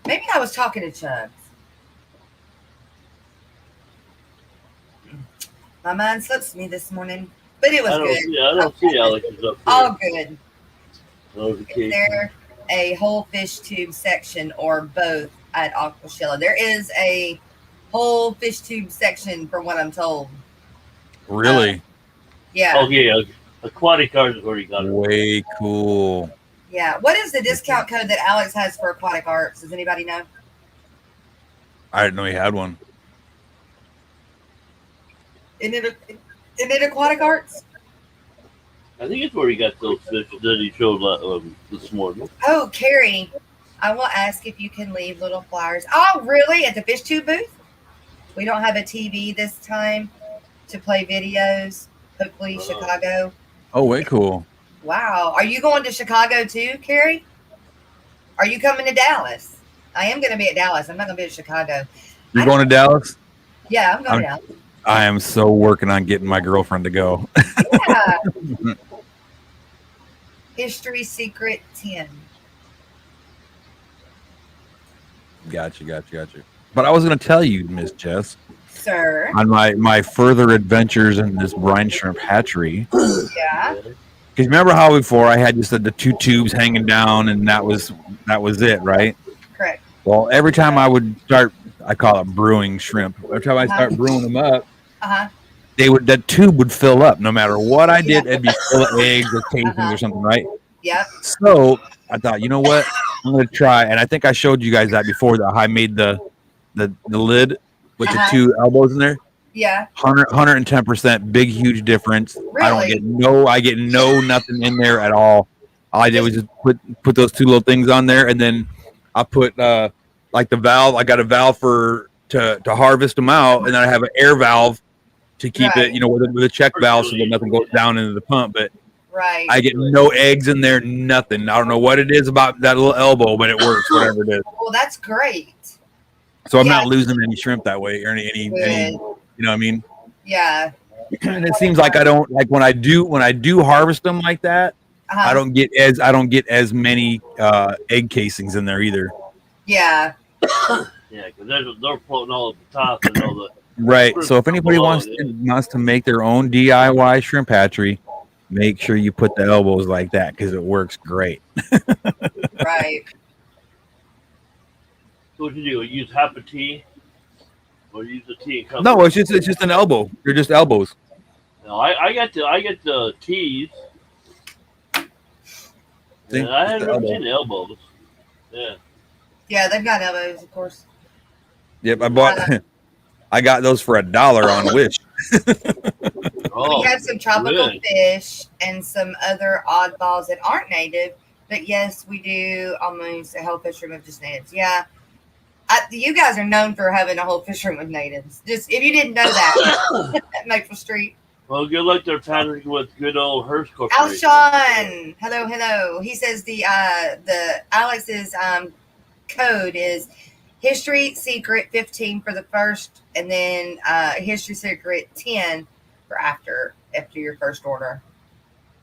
maybe I was talking to Chubbs. My mind slips me this morning, but it was good. I don't see Alex's up All there. good. Notification. Is there a whole fish tube section or both at Aquashella? There is a whole fish tube section, from what I'm told. Really? Yeah. Oh yeah, Aquatic Arts is where you got it. Way cool. Yeah. What is the discount code that Alex has for Aquatic Arts? Does anybody know? I didn't know he had one. Isn't it Aquatic Arts? I think it's where he got those fish that he showed this morning. Oh, Carrie, I will ask if you can leave little flyers. Oh, really? At the fish tube booth? We don't have a TV this time to play videos. Hopefully, Chicago. Oh, way cool. Wow. Are you going to Chicago too, Carrie? Are you coming to Dallas? I am going to be at Dallas. I'm not going to be at Chicago. You're going to Dallas? Yeah, I'm going to Dallas. I am so working on getting my girlfriend to go. Yeah. History Secret 10. Gotcha. But I was going to tell you, Miss Jess, Sir. on my further adventures in this brine shrimp hatchery. Yeah. Because remember how before I had just the two tubes hanging down, and that was it, right? Correct. Well, every time I would start, I call it brewing shrimp. Every time I start brewing them up, that tube would fill up. No matter what I did, it'd be full of eggs or casings or something, right? Yep. So I thought, you know what? I'm going to try, and I think I showed you guys that before. That I made the lid with the two elbows in there. Yeah. 110%, big, huge difference. Really? I get no nothing in there at all. All I did was just put those two little things on there, and then I put like the valve. I got a valve to harvest them out, and then I have an air valve to keep it, with a check valve so that nothing goes down into the pump. But I get no eggs in there, nothing. I don't know what it is about that little elbow, but it works, whatever it is. Well, that's great. So I'm not losing any shrimp that way, or any you know what I mean? Yeah. And it seems like I don't like when I do harvest them like that. I don't get as many egg casings in there either. Yeah. Yeah, because they're floating all at the top and all the. Right. So if anybody wants to make their own DIY shrimp hatchery, make sure you put the elbows like that because it works great. Right. So what you do? Use half a T, or use the T and No, it's just an elbow. They're just elbows. No, I get the T's. See, I haven't ever seen the elbows. Yeah. Yeah, they've got elbows, of course. Yep, I got those for $1 on Wish. We have some tropical fish and some other oddballs that aren't native, but yes, we do almost a whole fish room of just natives. Yeah, you guys are known for having a whole fish room of natives. Just if you didn't know that, at Maple Street. Well, good luck they're partnering with good old Hearst Corporation. Alshon, hello. He says the Alex's code is History Secret 15 for the first, and then History Secret 10 for after your first order.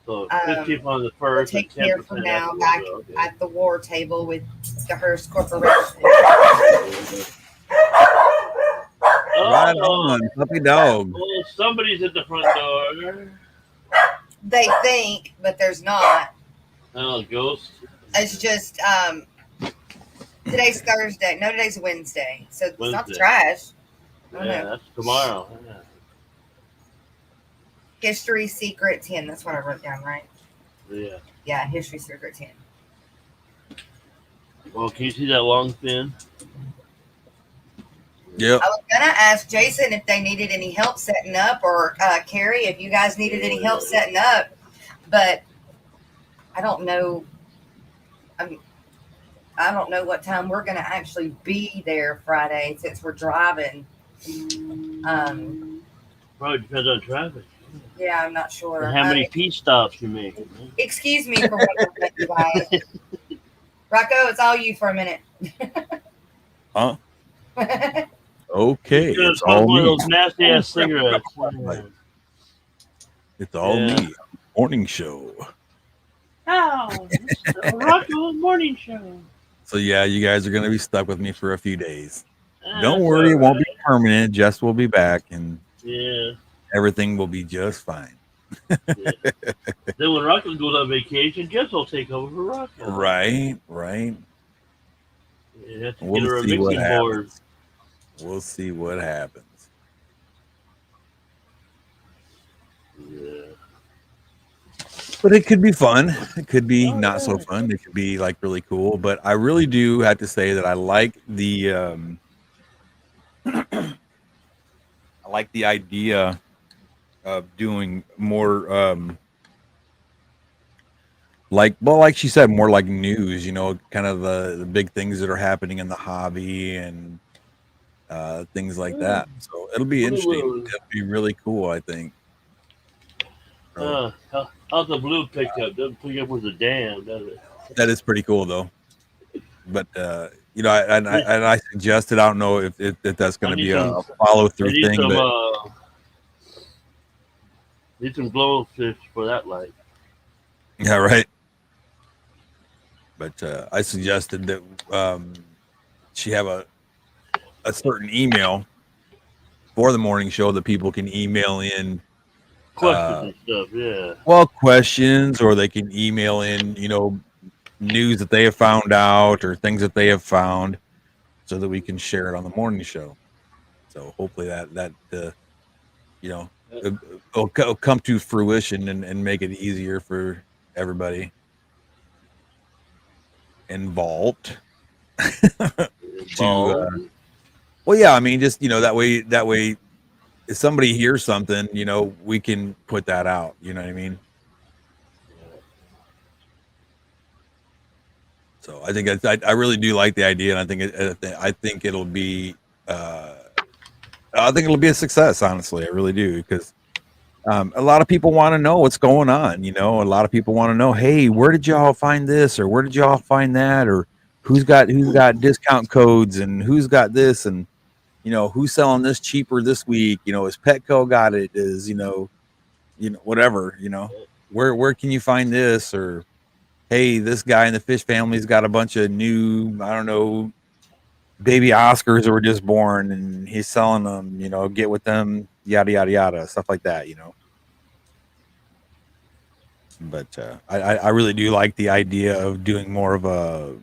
So 15 on the first. We'll take care for now back at the war table with the Hearst Corporation. Right on, puppy dog. Well, somebody's at the front door. They think, but there's not. Oh, ghost. It's just today's Thursday. No, today's Wednesday. So it's not Wednesday. trash. Yeah, that's tomorrow. Yeah. History Secret 10. That's what I wrote down, right? Yeah. Yeah, History Secret 10. Well, can you see that long fin? Yep. I was gonna ask Jason if they needed any help setting up, or Carrie if you guys needed any help setting up, but I don't know. I don't know what time we're gonna actually be there Friday since we're driving. Probably depends on traffic. Yeah, I'm not sure. And how many pee stops you make? Excuse me for 1 minute, you guys. Rocco, it's all you for a minute. Huh? Okay, You it's could have all one of me. those nasty ass cigarettes. It's all Yeah. me. Morning show. Oh, Rocco's morning show. So yeah, you guys are gonna be stuck with me for a few days. Don't That's worry, it all won't be right. permanent. Jess will be back, and Yeah. everything will be just fine. Yeah. Then when Rocco goes on vacation, Jess will take over for Rocco. Right, right. You have to get We'll her a see what mixing board. happens. We'll see what happens. Yeah. But it could be fun. It could be not so fun. It could be like really cool. But I really do have to say that I like the I like the idea of doing more like she said, more like news, kind of the big things that are happening in the hobby and things like that. So it'll be interesting. It'll be really cool, I think. So, How's the blue pickup? Doesn't pick up with the dam, does it? that is pretty cool, though. But I suggested, I don't know if that's going to be a follow through thing. Need some glowfish for that light. Yeah, right. But I suggested that she have a certain email for the morning show that people can email in questions and stuff. Yeah. Well, questions, or they can email in, news that they have found out or things that they have found, so that we can share it on the morning show. So hopefully that it'll come to fruition and make it easier for everybody involved. Well, yeah, I mean, just that way if somebody hears something, we can put that out. You know what I mean? So I think I really do like the idea, and I think it'll be a success. Honestly, I really do, because a lot of people want to know what's going on. A lot of people want to know, hey, where did y'all find this, or where did y'all find that, or who's got discount codes, and who's got this, and who's selling this cheaper this week. Is Petco got it? Is whatever. Where can you find this, or hey, this guy in the fish family's got a bunch of new, I don't know, baby Oscars that were just born, and he's selling them, get with them, yada, yada, yada, stuff like that, But I really do like the idea of doing more of a,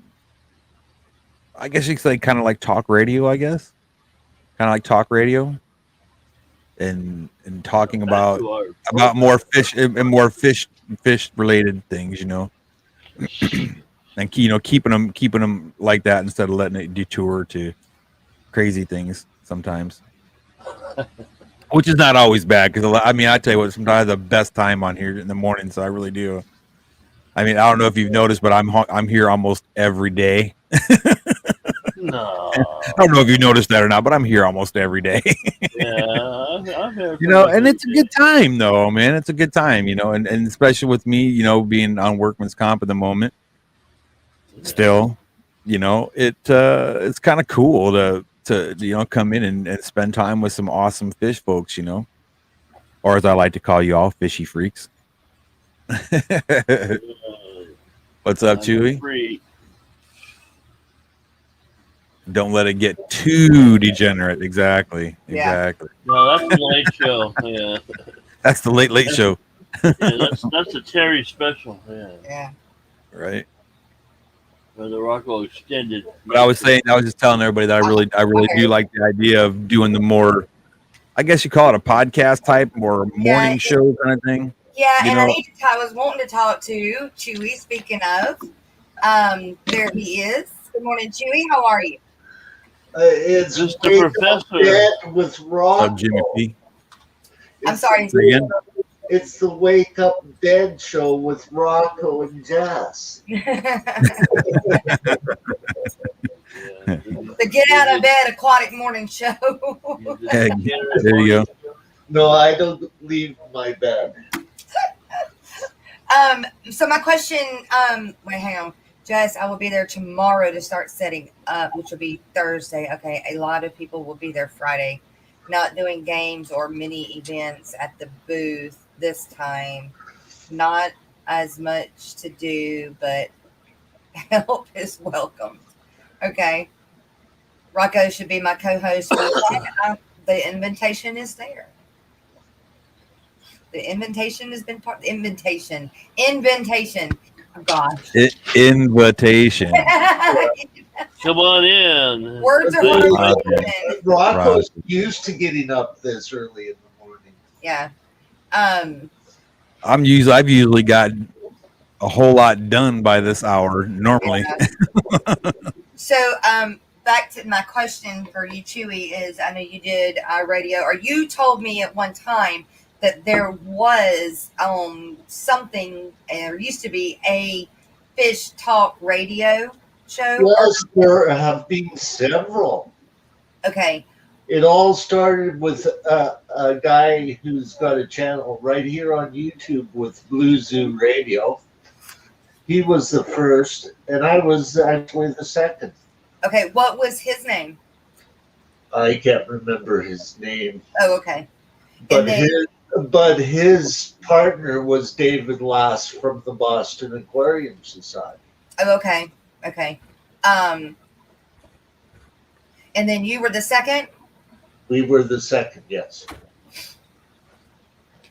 I guess you could say kind of like talk radio, and talking about more fish and more fish related things, and keeping them like that instead of letting it detour to crazy things sometimes, which is not always bad, because I tell you what, sometimes I have the best time on here in the morning, so I really do. I don't know if you've noticed, but I'm here almost every day. No, I don't know if you noticed that or not, but I'm here almost every day. Yeah, I'm here. And it's a good time, though, man. It's a good time, and especially with me, being on workman's comp at the moment. Still, it's kind of cool to come in and spend time with some awesome fish folks, or as I like to call you all, fishy freaks. What's up, Chewy? Don't let it get too degenerate. Exactly. No, that's the late show. Yeah, that's the late show. Yeah, that's the Terry special. Yeah. Right. Or the Rocco extended. But I was just telling everybody that I really do like the idea of doing the more, I guess you call it a podcast type or morning show kind of thing. Yeah, and I was wanting to talk to Chewy. Speaking of, there he is. Good morning, Chewy. How are you? It's just the professor with Rock. Jimmy P. I'm sorry. It's the Wake Up Dead show with Rocco and Jess. The Get Out of Bed Aquatic Morning Show. There you go. No, I don't leave my bed. So my question, wait, hang on. Jess, I will be there tomorrow to start setting up, which will be Thursday. Okay, a lot of people will be there Friday, not doing games or mini events at the booth this time. Not as much to do, but help is welcome. Okay. Rocco should be my co-host. The invitation is there. The invitation has been part. Invitation. Oh, gosh. Invitation. Come on in. Words are hard. Rocco's used to getting up this early in the morning. Yeah. I've usually got a whole lot done by this hour normally. Yeah. So, back to my question for you, Chewy, is I know you did radio, or you told me at one time that there was something, there used to be a fish talk radio show. Yes, there have been several. Okay. It all started with a guy who's got a channel right here on YouTube with Blue Zoo Radio. He was the first, and I was actually the second. Okay, what was his name? I can't remember his name. Oh, okay. But his partner was David Lass from the Boston Aquarium Society. Oh, okay. Okay. And then you were the second? We were the second, yes.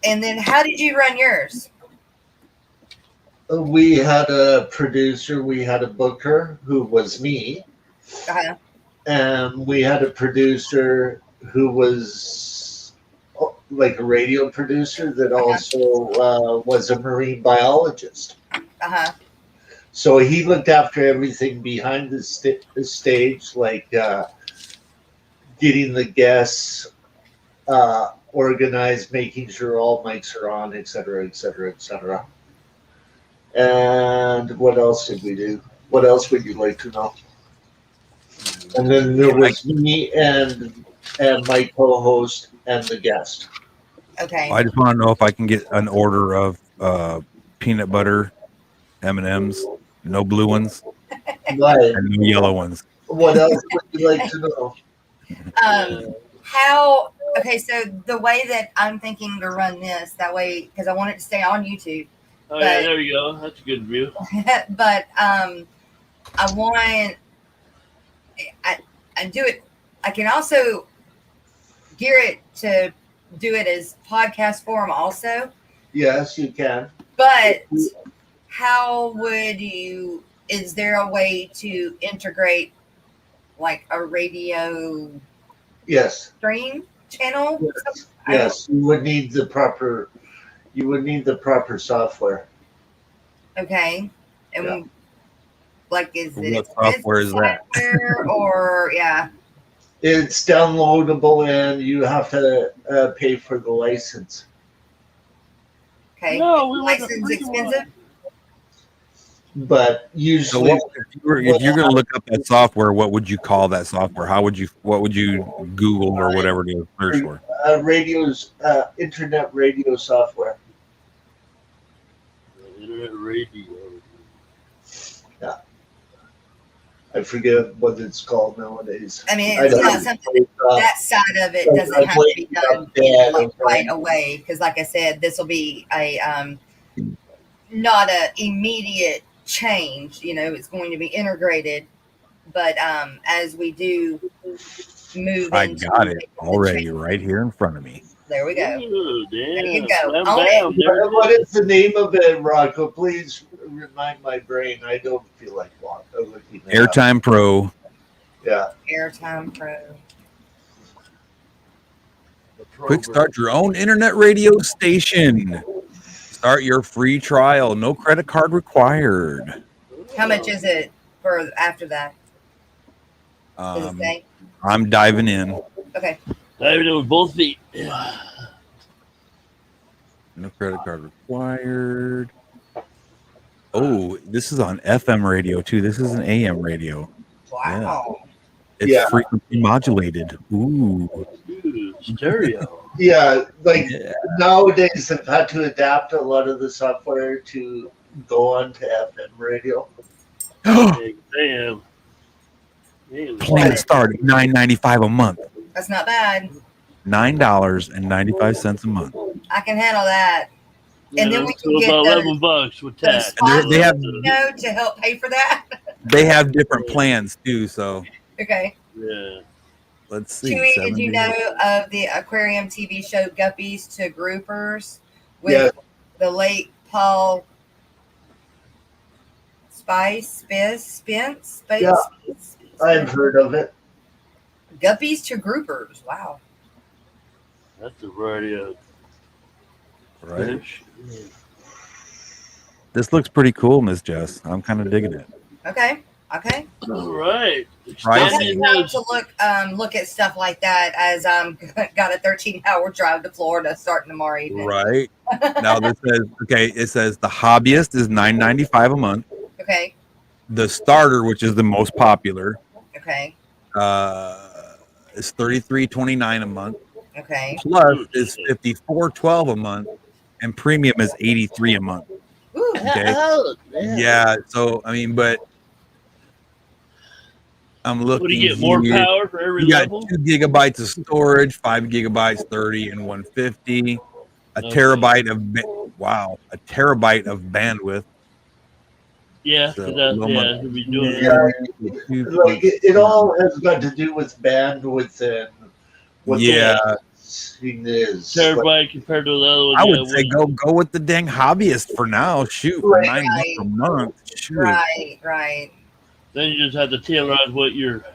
And then how did you run yours? We had a producer, we had a booker who was me. Uh-huh. And we had a producer who was like a radio producer that also was a marine biologist. Uh-huh. So he looked after everything behind the stage, like getting the guests organized, making sure all mics are on, et cetera, et cetera, et cetera. And what else did we do? What else would you like to know? And then there was me and my co-host and the guest. Okay. I just want to know if I can get an order of peanut butter M&Ms, no blue ones, Right. and no yellow ones. What else would you like to know? Okay, so the way that I'm thinking to run this, that way, because I want it to stay on YouTube. Oh, yeah, there you go. That's a good view. But I do it. I can also gear it to do it as podcast form also. Yes, you can. But how would you, is there a way to integrate like a radio stream channel? Yes. You would need the proper software. Okay. And like, is it what software is that? Or it's downloadable and you have to pay for the license. Okay. No, license expensive? But usually, So if you're going to look up that software, what would you call that software? What would you Google or whatever to search for? Internet radio software. Internet radio. Yeah. I forget what it's called nowadays. I mean, it's not something that side of it doesn't have to be done right away. Because, like I said, this will be a not a immediate change. You know, it's going to be integrated. But as we do move, I got it already right here in front of me. There we go. Ooh, damn. There you go. Slam Own down. There it What is. is the name of it, Rocco? Please remind my brain. I don't feel like looking it up. Airtime Pro. Yeah. Airtime Pro. Quick start your own internet radio station. Start your free trial. No credit card required. How much is it for after that? Does it say? I'm diving in. Okay. Diving in with both feet. No credit card required. Oh, this is on FM radio too. This is an AM radio. Wow. It's frequency modulated. Ooh. Dude, stereo. Yeah, like Yeah. nowadays they've had to adapt a lot of the software to go on to FM radio. Damn. Plan start at $9.95 a month. That's not bad. $9.95 a month. I can handle that. And then we so can get about those, $11 with those tax. spots, They have to help pay for that. they have different plans too. So Okay. Yeah. let's see. Chewy, did 70. you know of the aquarium TV show Guppies to Groupers with Yeah. the late Paul Spence? Yeah. I've heard of it. Guppies to Groupers. Wow. That's a variety of Right. fish. This looks pretty cool, Miss Jess. I'm kind of digging it. Okay. All right. I have Extending time his- to look at stuff like that as got a 13-hour drive to Florida starting tomorrow evening. Right. Now this says it says the hobbyist is $9.95 a month. Okay. The starter, which is the most popular, Okay. is $33.29 a month. Okay. Plus is $54.12 a month, and premium is $83 a month. Ooh. Okay. Yeah. So I mean, but I'm looking. What do you get? More here. power for every You got level? 2 gigabytes of storage, 5 gigabytes, 30 and 150, a Okay. terabyte of a terabyte of bandwidth. Yeah, So, 'cause that's, low yeah, month- he'll be doing it. Yeah. Like it all has got to do with bandwidth and what Yeah. the thing is. Terabyte compared to the other one. I yeah, would say go with the dang hobbyist for now. Shoot, for Right. $9 a month. Shoot. Right. Then you just have to tailorize what your,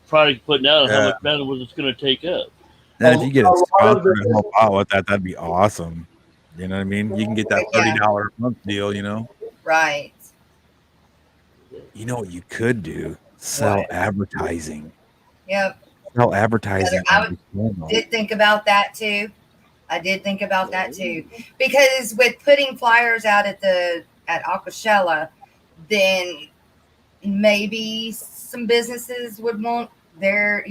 product putting out and how Yeah. much bandwidth it's going to take up. And if you get A a lot of sponsor it to help out with that, that'd be awesome. You know what I mean? You can get that Yeah. $30 a month deal. Right. You know what you could do? Sell What? advertising. Yep. Sell advertising. I on your channel. Did think about that too. I did think about that too. Because with putting flyers out at Aquashella, then maybe some businesses would want their,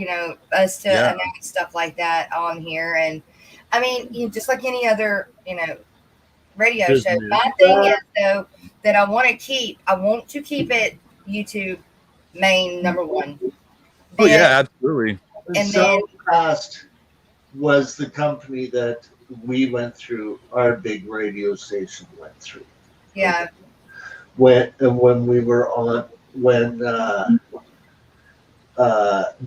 us to Yeah. announce stuff like that on here. And I mean, just like any other, radio show. Business. My thing is though that I want to keep it YouTube main number one. Oh Then- yeah, absolutely. And then- Soundcast was the company that we went through, our big radio station went through. Yeah. When we were on, when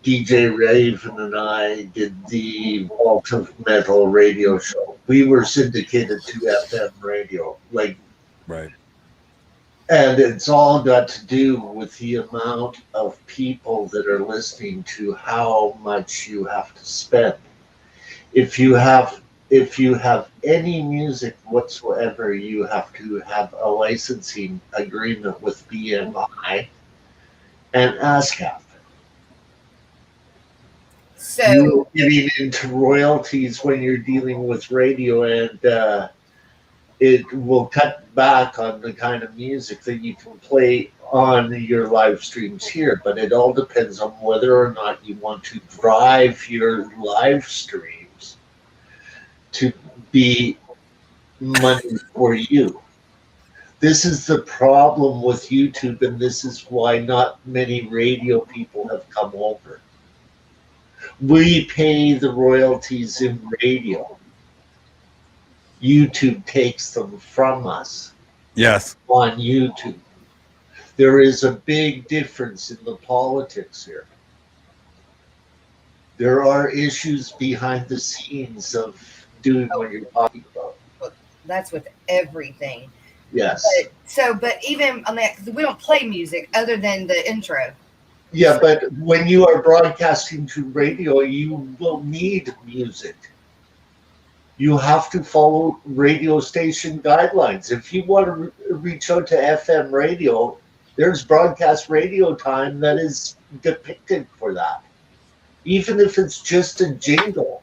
DJ Raven and I did the Vault of Metal radio show, we were syndicated to FM radio, like, Right. and it's all got to do with the amount of people that are listening to how much you have to spend. If you have any music whatsoever, you have to have a licensing agreement with BMI and ASCAP. So You're getting into royalties when you're dealing with radio, and it will cut back on the kind of music that you can play on your live streams here. But it all depends on whether or not you want to drive your live streams to be money for you. This is the problem with YouTube, and this is why not many radio people have come over. We pay the royalties in radio. YouTube takes them from us Yes. on YouTube. There is a big difference in the politics here. There are issues behind the scenes of doing what you're talking about. that's with everything. Yes. But even on that, 'cause we don't play music other than the intro. Yeah, but when you are broadcasting to radio, you will need music. You have to follow radio station guidelines. If you want to reach out to FM radio, there's broadcast radio time that is depicted for that, even if it's just a jingle.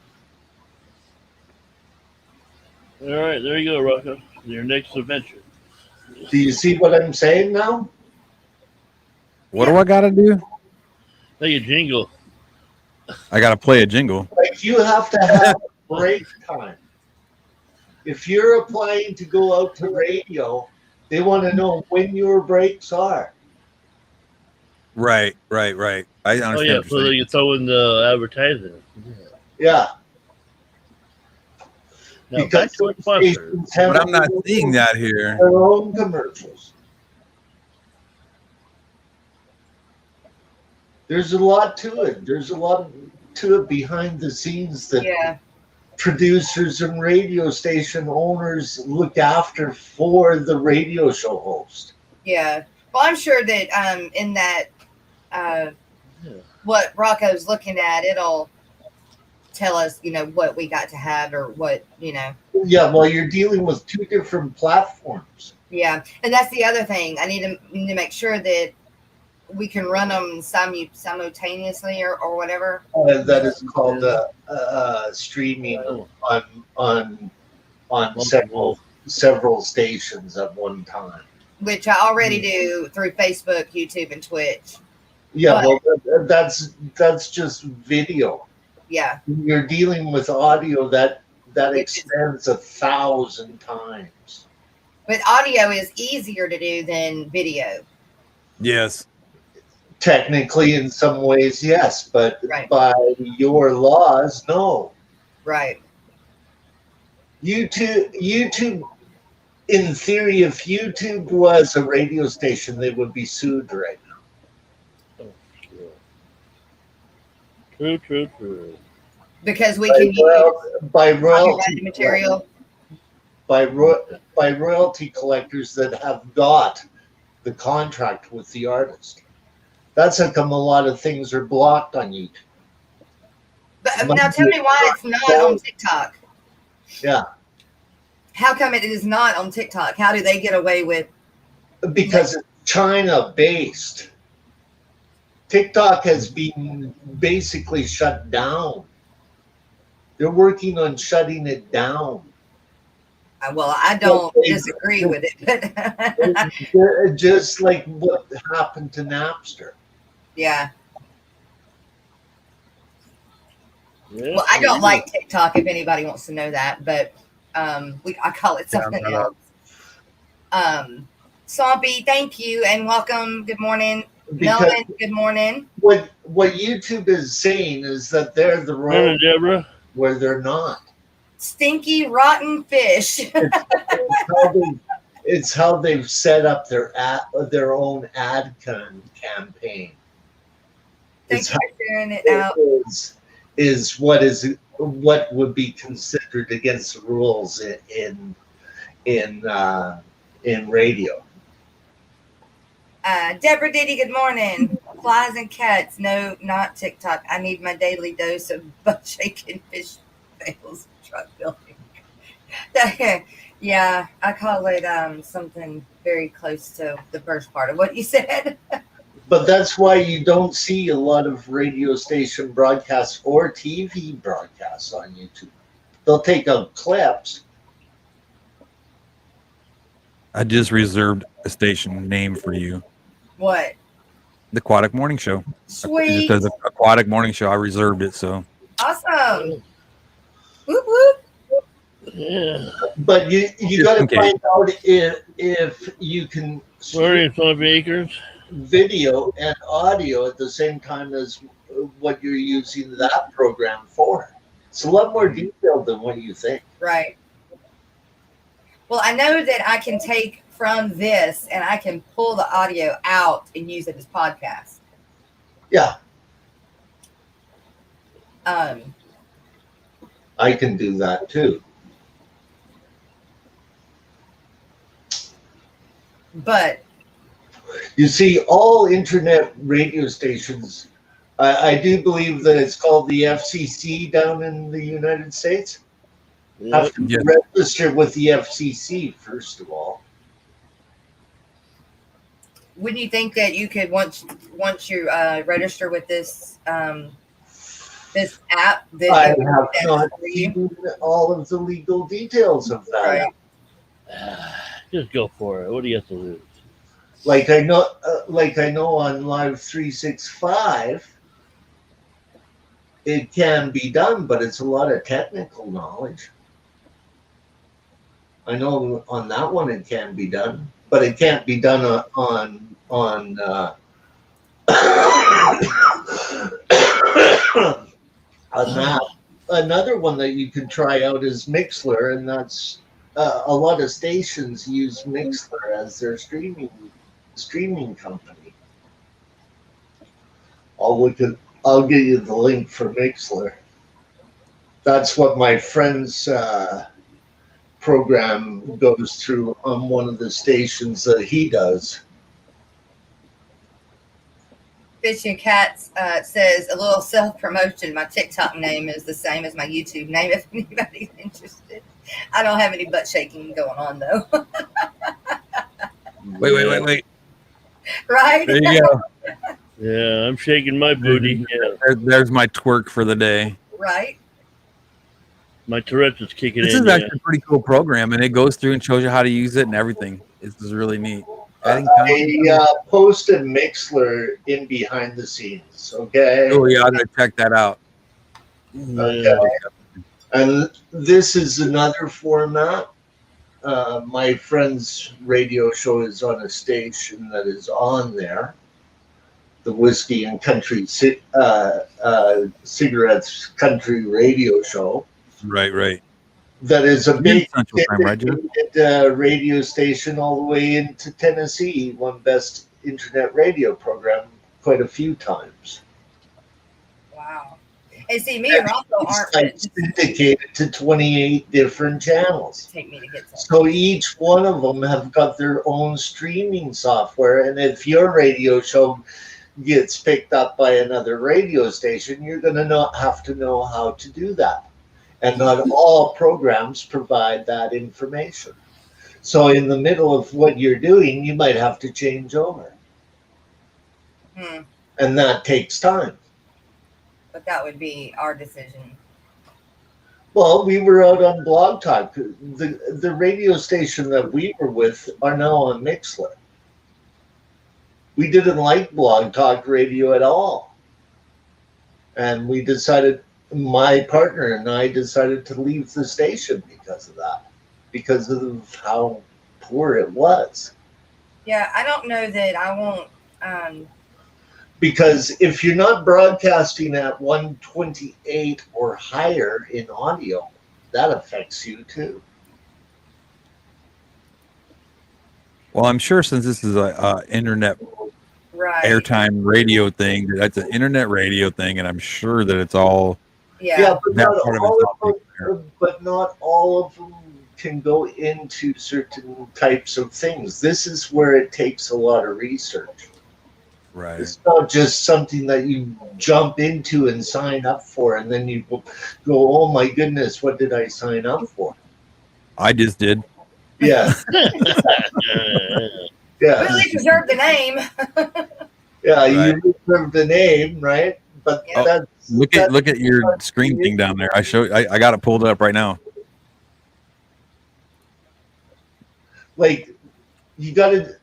All right, there you go, Rocco. Your next adventure. Do you see what I'm saying now? What do I got to do? Make a jingle. I gotta play a jingle. Like you have to have break time. If you're applying to go out to radio, they want to know when your breaks are. Right. I understand. Oh yeah, what you're so they saying. can throw in the advertising. Yeah, Now because back to some our sponsor. stations have But I'm not seeing that here. their own commercials. There's a lot to it. There's a lot to it behind the scenes that Yeah. producers and radio station owners look after for the radio show host. Yeah. Well, I'm sure that in that what Rocco's looking at, it'll tell us, what we got to have or what, Yeah, well, you're dealing with two different platforms. Yeah. And that's the other thing. I need to make sure that we can run them simultaneously or whatever. That is called streaming on several stations at one time. Which I already do through Facebook, YouTube, and Twitch. Yeah, well, that's just video. Yeah. You're dealing with audio that extends 1,000 times. But audio is easier to do than video. Yes. Technically, in some ways, yes, but Right. by your laws, no. Right. YouTube, in theory, if YouTube was a radio station, they would be sued right now. True. Because we can use By royalty material. by royalty collectors that have got the contract with the artist. That's how come a lot of things are blocked on YouTube. But now tell me why it's not on TikTok. Yeah. How come it is not on TikTok? How do they get away with? Because it's China based. TikTok has been basically shut down. They're working on shutting it down. Well, I don't disagree with it, but Just like what happened to Napster. yeah. Yeah, Well, I don't like TikTok. If anybody wants to know that, but I call it something else. Swampy, thank you and welcome. Good morning, Melvin. Good morning. What YouTube is saying is that they're the Morning, road Deborah. where they're not. Stinky, rotten fish. It's how they've set up their own ad campaign. Thanks It's for sharing it out. is what would be considered against the rules in radio. Deborah Diddy, good morning. Flies and cats. No, not TikTok. I need my daily dose of butt shaking fish fails truck building. Yeah, I call it something very close to the first part of what you said. But that's why you don't see a lot of radio station broadcasts or TV broadcasts on YouTube. They'll take out clips. I just reserved a station name for you. What? The Aquatic Morning Show. Sweet. It says Aquatic Morning Show. I reserved it, so. Awesome. Whoop whoop. Yeah. But you got to find out if you can Where are 5 acres? video and audio at the same time as what you're using that program for. It's a lot more detailed than what you think. Right. Well, I know that I can take from this and I can pull the audio out and use it as podcast. Yeah, Um, I can do that too. but You see, all internet radio stations, I do believe that it's called the FCC down in the United States. Yeah. Have to Yeah. register with the FCC first of all. wouldn't you think that you could once you register with this this app that I have that's not for you? seen all of the legal details of that. Right. Just go for it. What do you have to lose? Like I know on Live 365, it can be done, but it's a lot of technical knowledge. I know on that one it can be done, but it can't be done on on that. Another one that you can try out is Mixler, and that's a lot of stations use Mixler as their streaming company. I'll get you the link for Mixler. That's what my friend's program goes through on one of the stations that he does. Fish and Cats says a little self-promotion. My TikTok name is the same as my YouTube name if anybody's interested. I don't have any butt shaking going on though. Wait. Right? There you go. Yeah, I'm shaking my booty. Yeah. There's my twerk for the day. Right? My Tourette's is kicking This in. is actually a pretty cool program, and it goes through and shows you how to use it and everything. This is really neat. I posted Mixler in behind the scenes. Okay. Oh yeah, I'm gonna check that out. Okay. And this is another format. My friend's radio show is on a station that is on there. The Whiskey and Country Cigarettes Country Radio Show. Right. That is a big Central Time, right, radio station all the way into Tennessee. Won Best Internet Radio Program quite a few times. Wow. And see, me and Rocco aren't It's syndicated to 28 different channels. take me to get some. So each one of them have got their own streaming software. And if your radio show gets picked up by another radio station, you're going to not have to know how to do that. And not all programs provide that information. So in the middle of what you're doing, you might have to change over. And that takes time. But that would be our decision. Well, we were out on Blog Talk. The radio station that we were with are now on Mixler. We didn't like Blog Talk Radio at all. And we decided, my partner and I decided to leave the station because of that, because of how poor it was. Yeah, I don't know that I won't. Because if you're not broadcasting at 128 or higher in audio, that affects you too. Well, I'm sure since this is a internet Right. airtime radio thing, that's an internet radio thing, and I'm sure that it's all Yeah. But that not, part of all it's of all them, but not all of them can go into certain types of things. This is where it takes a lot of research. right. It's not just something that you jump into and sign up for, and then you go, oh my goodness, what did I sign up for? I just did. Yeah. We Yeah. at least reserve the name. Yeah, Right. you remember the name, right? But Yeah. that's Look at your screen thing down there. I got it pulled up right now. like you gotta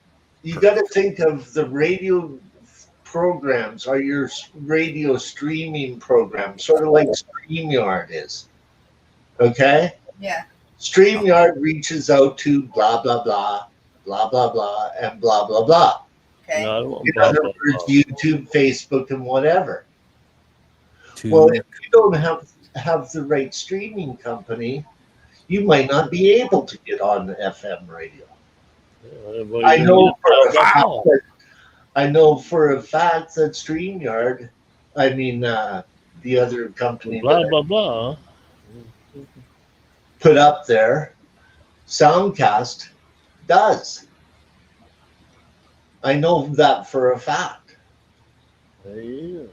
think of the radio programs are your radio streaming program, sort of like StreamYard is. Okay? Yeah. StreamYard reaches out to blah blah blah, blah blah blah, and blah blah blah. Okay. No, I don't want In blah, other blah, words, blah. YouTube, Facebook, and whatever. To Well, if you don't have the right streaming company, you might not be able to get on the FM radio. Yeah, well, I you know need for a blah, blah, fact blah. that StreamYard, the other company Blah that blah blah. put up there, Soundcast does. I know that for a fact. Yeah.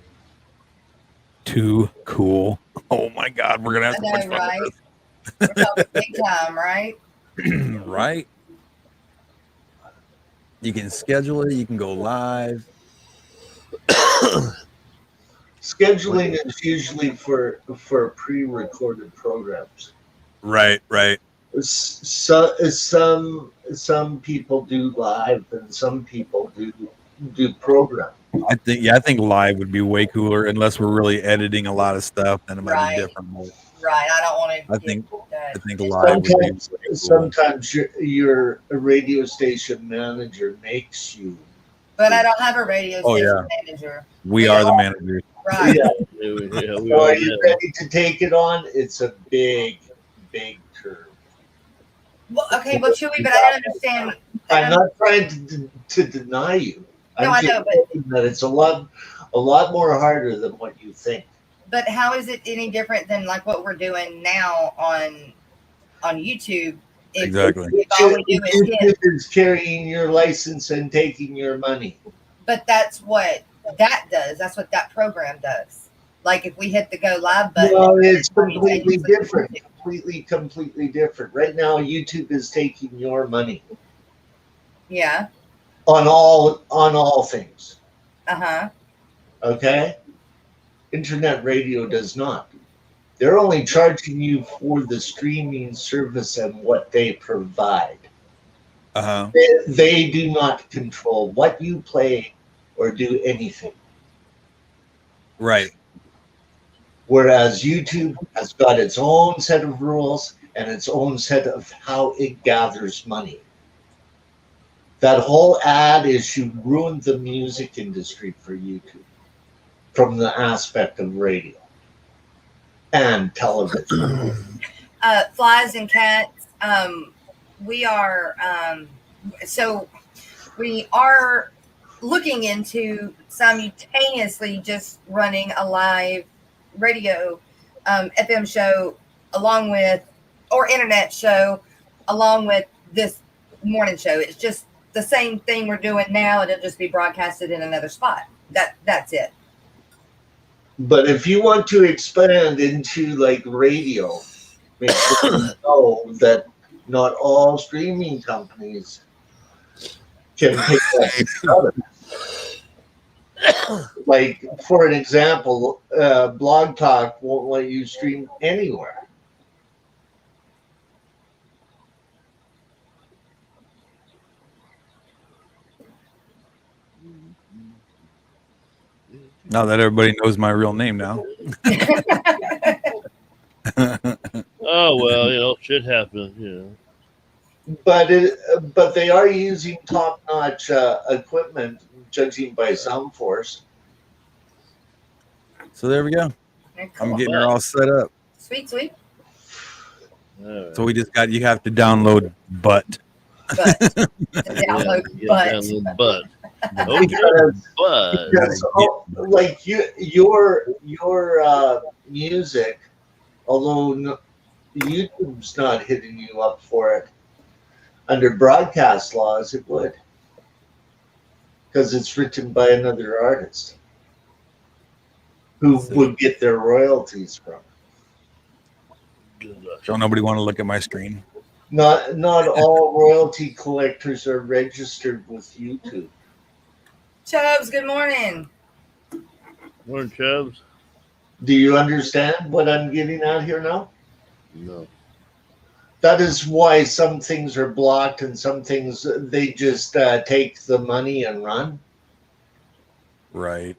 too cool. Oh my God, we're gonna have I so know, much fun right? with We're talking big time, right? this. Right? You can schedule it. You can go live. Scheduling is usually for pre-recorded programs. Right. So, some people do live and some people do program. I think live would be way cooler unless we're really editing a lot of stuff. Then it might Right. be different. But Right. I don't want to. I think live would be way cooler. Sometimes your radio station manager makes you. But I don't have a radio Oh, station yeah. manager. We are the managers. Right. Yeah. Yeah, we So are are you now. ready to take it on? It's a big curve. Well, okay, but Chewy, but I don't understand. I'm not trying to deny you. No, I know, but saying that it's a lot more harder than what you think. but how is it any different than like what we're doing now on YouTube? If, Exactly. If all we do is YouTube is carrying your license and taking your money. but that's what that does. That's what that program does. Like if we hit the go live button. No, it's completely different. Completely different. Right now, YouTube is taking your money Yeah. on all things. Uh-huh. Okay? Internet radio does not. They're only charging you for the streaming service and what they provide. Uh-huh. They do not control what you play or do anything. Right. Whereas YouTube has got its own set of rules and its own set of how it gathers money. That whole ad issue ruined the music industry for YouTube from the aspect of radio and television. Flies and cats. We are so we are looking into simultaneously just running a live radio FM show along with or internet show along with this morning show. It's just the same thing we're doing now. It'll just be broadcasted in another spot. That's it. But if you want to expand into like radio, make sure you know that not all streaming companies can pick that up. Like, for an example, Blog Talk won't let you stream anywhere. Now that everybody knows my real name now. Oh well, shit happens. But they are using top-notch equipment, judging by Soundforce. So there we go. I'm getting her all set up. Sweet. Right. So you have to download butt. But download Download butt. Okay, but Because, like your music, although YouTube's not hitting you up for it, under broadcast laws, it would. Because it's written by another artist who would get their royalties from. Don't nobody want to look at my screen. Not all royalty collectors are registered with YouTube. Chubbs, good morning. Morning, Chubbs. Do you understand what I'm getting at here now? No. That is why some things are blocked and some things they just take the money and run. Right.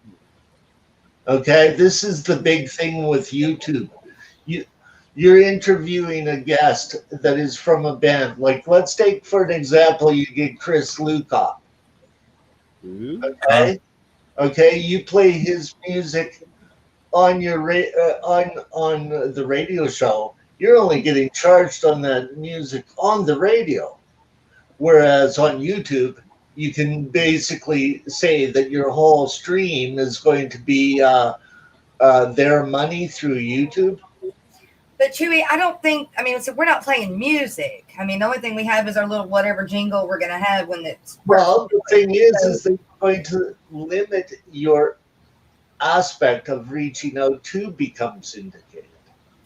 Okay, this is the big thing with YouTube. You're interviewing a guest that is from a band. Like, let's take for an example, you get Chris Lukoff. Okay, you play his music on your on the radio show. You're only getting charged on that music on the radio, whereas on YouTube you can basically say that your whole stream is going to be their money through YouTube. But Chewy, I don't think. I mean, so we're not playing music. I mean, the only thing we have is our little whatever jingle we're going to have when it's. Well, the thing is they're going to limit your aspect of reaching out to become syndicated.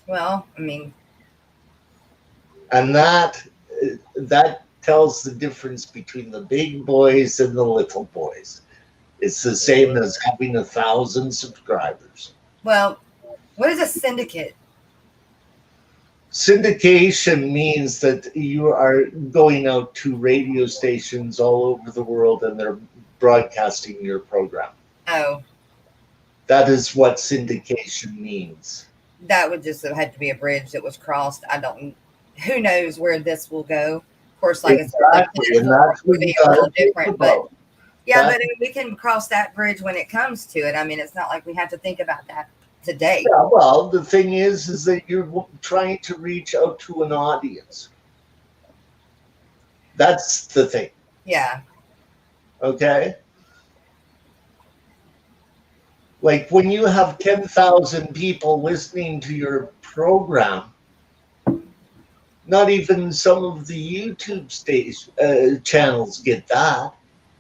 Well, I mean, and that tells the difference between the big boys and the little boys. It's the same as having 1,000 subscribers. Well, what is a syndicate? Syndication means that you are going out to radio stations all over the world and they're broadcasting your program. Oh, That is what syndication means. that would just have had to be a bridge that was crossed. I don't. Who knows where this will go? Of course, like I said, Exactly, and that's what would be you a little gotta think different, but about. yeah, That- but we can cross that bridge when it comes to it. I mean, it's not like we have to think about that today. Yeah, well, the thing is that you're trying to reach out to an audience. That's the thing, Yeah, okay? Like when you have 10,000 people listening to your program, not even some of the YouTube channels get that.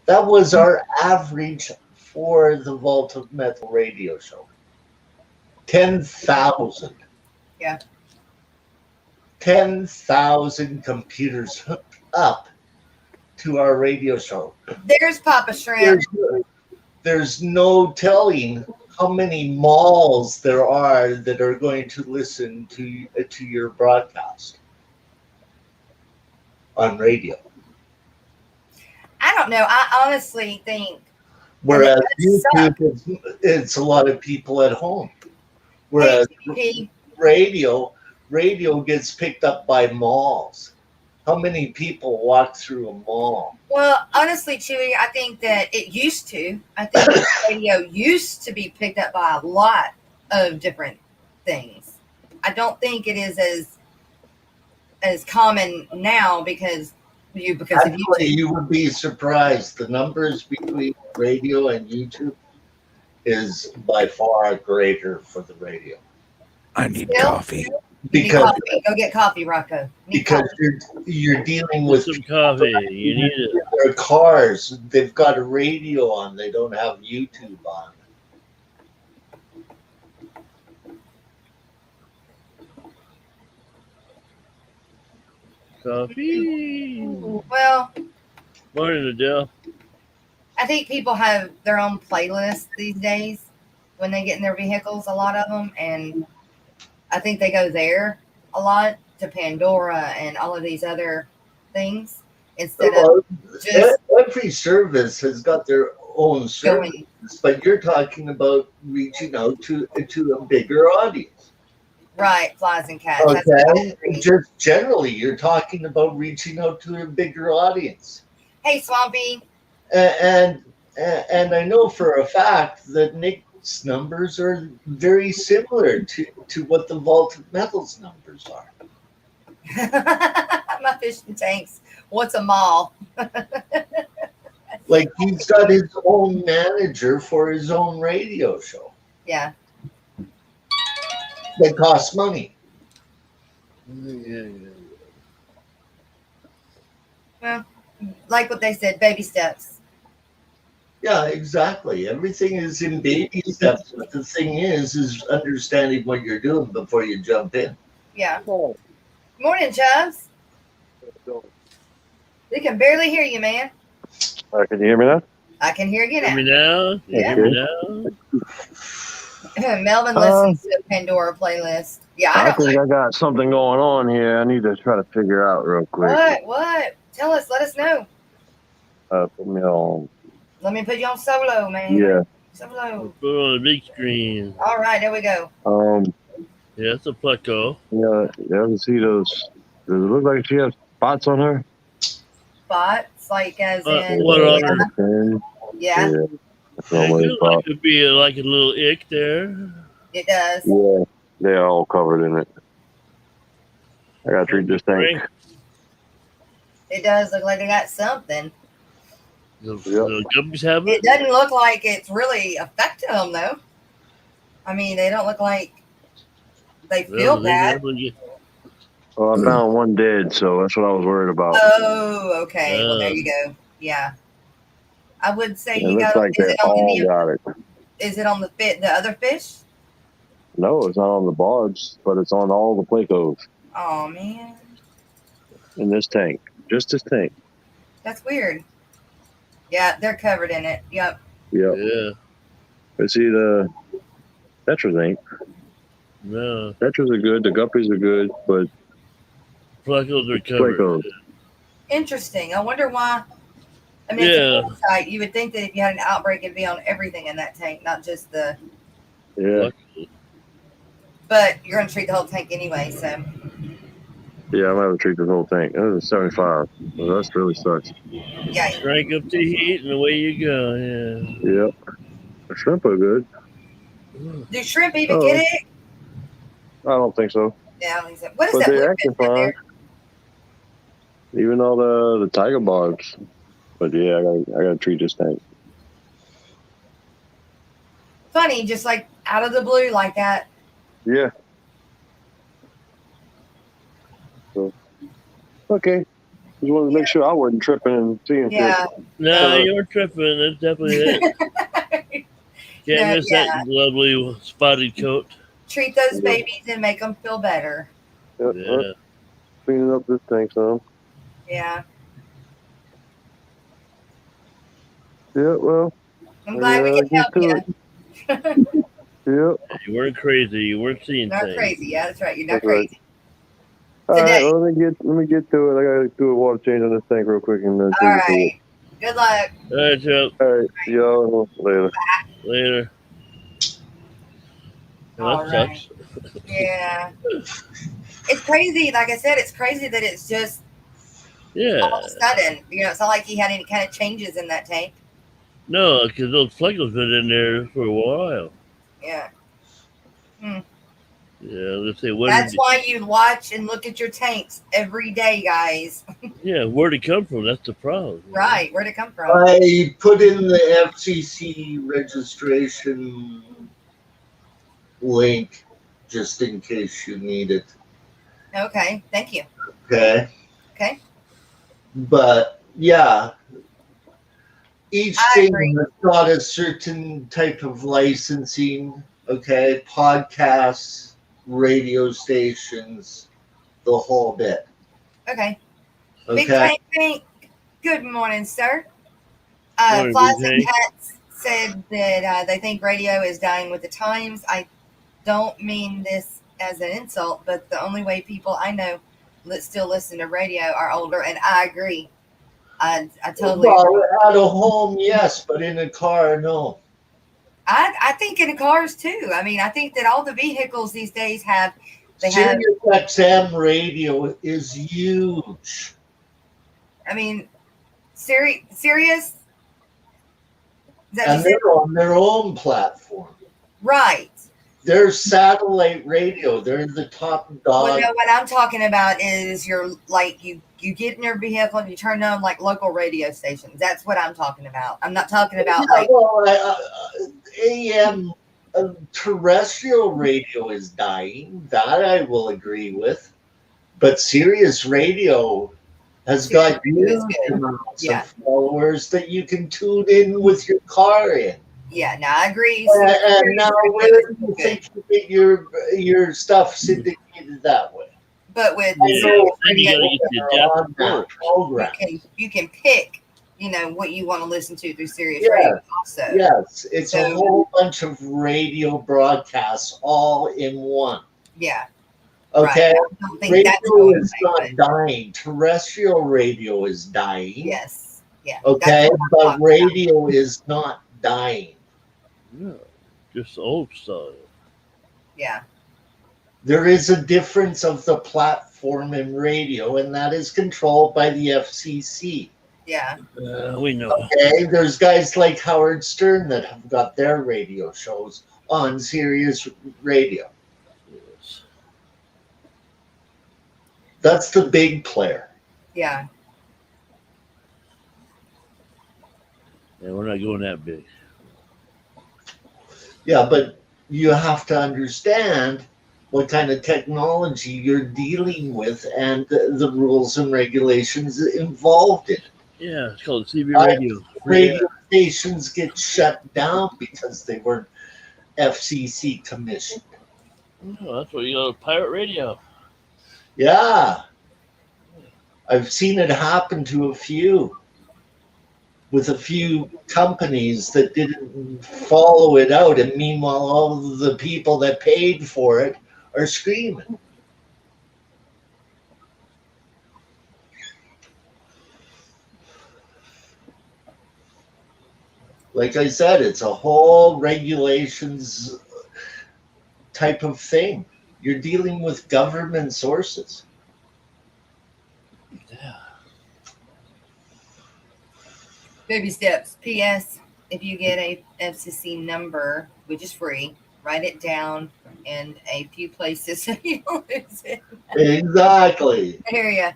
That was our average for the Vault of Metal radio show. 10,000. Yeah. 10,000 computers hooked up to our radio show. there's Papa Shrimp. There's no telling how many malls there are that are going to listen to your broadcast on radio. I don't know. I honestly think Whereas that YouTube, it's a lot of people at home. Whereas HTTP, radio gets picked up by malls. How many people walk through a mall? well, honestly, Chewy, I think that it used to. I think radio used to be picked up by a lot of different things. I don't think it is as common now because of Actually, YouTube. you would be surprised. The numbers between radio and YouTube is by far greater for the radio. I need Still? coffee. You need Because coffee. Go get coffee, Rocco. Need because coffee. you're dealing Get with some coffee. You need it. their cars. They've got a radio on. They don't have YouTube on. Coffee. Well, Morning, Adele. I think people have their own playlists these days when they get in their vehicles, a lot of them. And I think they go there a lot to Pandora and all of these other things instead of Well, just every service has got their own service, going. but you're talking about reaching out to a bigger audience. Right, flies and cats. That's what I Okay, agree. just generally, you're talking about reaching out to a bigger audience. Hey, Swampy. And I know for a fact that Nick's numbers are very similar to what the Vault of Metal's numbers are. My fishing tanks. What's a mall? Like he's got his own manager for his own radio show Yeah. that costs money. Well, like what they said, baby steps. Yeah, exactly. Everything is in baby steps, but the thing is understanding what you're doing before you jump in. Yeah. Morning, Chubbs. We can barely hear you, man. Can you hear me now? I can hear you Hear me now. now? You hear me now? Melvin listens to the Pandora playlist. Yeah, I I don't. think I got something going on here. I need to try to figure out real quick. What? Tell us. Let us know. Put me on. Let me put you on solo, man. Yeah. Solo. Put it on the big screen. All right, there we go. Yeah, it's a pleco. Yeah. You ever see those? Does it look like she has spots on her? Spots, like as in. What on her? Yeah, That's It what I could thought. like to be like a little ick there. it does. Yeah. They're all covered in it. I gotta treat this thing. Frank, It does look like they got something. the guppies have It it. doesn't look like it's really affecting them, though. I mean, they don't look like they feel bad. Well, I found one dead, so that's what I was worried about. Oh, okay. Well, there you go. Yeah. I would say It you looks got. like Is they it on all the? got it. Is it on the other fish? No, it's not on the barge, but it's on all the plecos Oh man, in this tank. Just this tank. that's weird. Yeah, they're covered in it. Yep. Yep. Yeah. But see, the tetras ain't. No. Tetras are good. The guppies are good, but Plecos are covered. plecos. Interesting. I wonder why. I mean, it's Yeah. a foresight. You would think that if you had an outbreak, it'd be on everything in that tank, not just the. Yeah. But you're going to treat the whole tank anyway, so. Yeah, I'm gonna treat the whole tank. That was 75. Well, that's really sucks. Yeah. Crank up the heat and away you go. Yeah. Yep. The shrimp are good. Do shrimp even Oh. get it? I don't think so. Yeah, I don't think so. What is But that blue they're fish acting right fine. there? Even all the tiger barbs. But yeah, I gotta treat this tank. Funny, just like out of the blue like that. Yeah. So, okay. Just wanted to make sure I wasn't tripping and seeing Yeah. No, you were tripping. That's definitely it. Can't No, miss yeah. that lovely spotted coat. Treat those babies and make them feel better. shit. Yeah. Cleaning up this tank some. Yeah. Yeah, well. I'm glad we can help you. Yep. You weren't crazy. You weren't seeing Not things. crazy. Yeah, that's right. You're not That's right. crazy. All Today. right, well, let me get to it. I gotta do a water change on this tank real quick and then All right. Good luck. All right, Joe. All right, y'all later. Later. Well, All that right. sucks. Yeah. It's crazy. Like I said, it's crazy that it's just Yeah. all of a sudden. You know, it's not like he had any kind of changes in that tank. No, because those fleckles been in there for a while. Yeah. Yeah, let's say what That's did why you watch and look at your tanks every day, guys. yeah, where'd it come from? That's the problem. Right. Where'd it come from? I put in the FCC registration link just in case you need it. Okay. Thank you. Okay. Okay. But yeah, each I thing agree. has got a certain type of licensing. Okay, podcasts, radio stations, the whole bit. Okay. Big Okay. Tank Pink. Good morning, sir. Morning, Flies Big and Tank. Cats said that they think radio is dying with the times. I don't mean this as an insult, but the only way people I know still listen to radio are older, and I agree. I totally agree. Well, at a home, yes, but in a car, no. I think in cars too. I mean, I think that all the vehicles these days have Sirius XM radio is huge. I mean, Sirius. And they're on their own platform. Right. They're satellite radio. They're the top dog. Well, no, what I'm talking about is you get in your vehicle and you turn on like local radio stations. That's what I'm talking about. I'm not talking about like AM terrestrial radio is dying. That I will agree with. But Sirius Radio has got huge amounts of followers that you can tune in with your car in. Yeah, no, I agree. And now, where do you think you get your stuff syndicated that way? But with then you gotta get the program. You can pick, what you want to listen to through Sirius Yes, Radio also. yes, it's a whole bunch of radio broadcasts all in one. Yeah. Okay, right. I don't think radio is not dying. Terrestrial radio is dying. Yes. Yeah. Okay, but radio is not dying. Yeah, just old style. Yeah. There is a difference of the platform in radio, and that is controlled by the FCC. Yeah. We know. Okay, there's guys like Howard Stern that have got their radio shows on Sirius Radio. Yes. That's the big player. Yeah. Yeah, we're not going that big. Yeah, but you have to understand what kind of technology you're dealing with and the rules and regulations involved in it. Yeah, it's called CB Radio. Radio stations get shut down because they weren't FCC commissioned. Oh, that's what you got, pirate radio. Yeah. I've seen it happen to a few companies that didn't follow it out, and meanwhile all of the people that paid for it are screaming. Like I said, it's a whole regulations type of thing. You're dealing with government sources. Yeah. Baby steps. P.S. If you get a FCC number, which is free, write it down in a few places so you don't lose it. Exactly. I hear ya.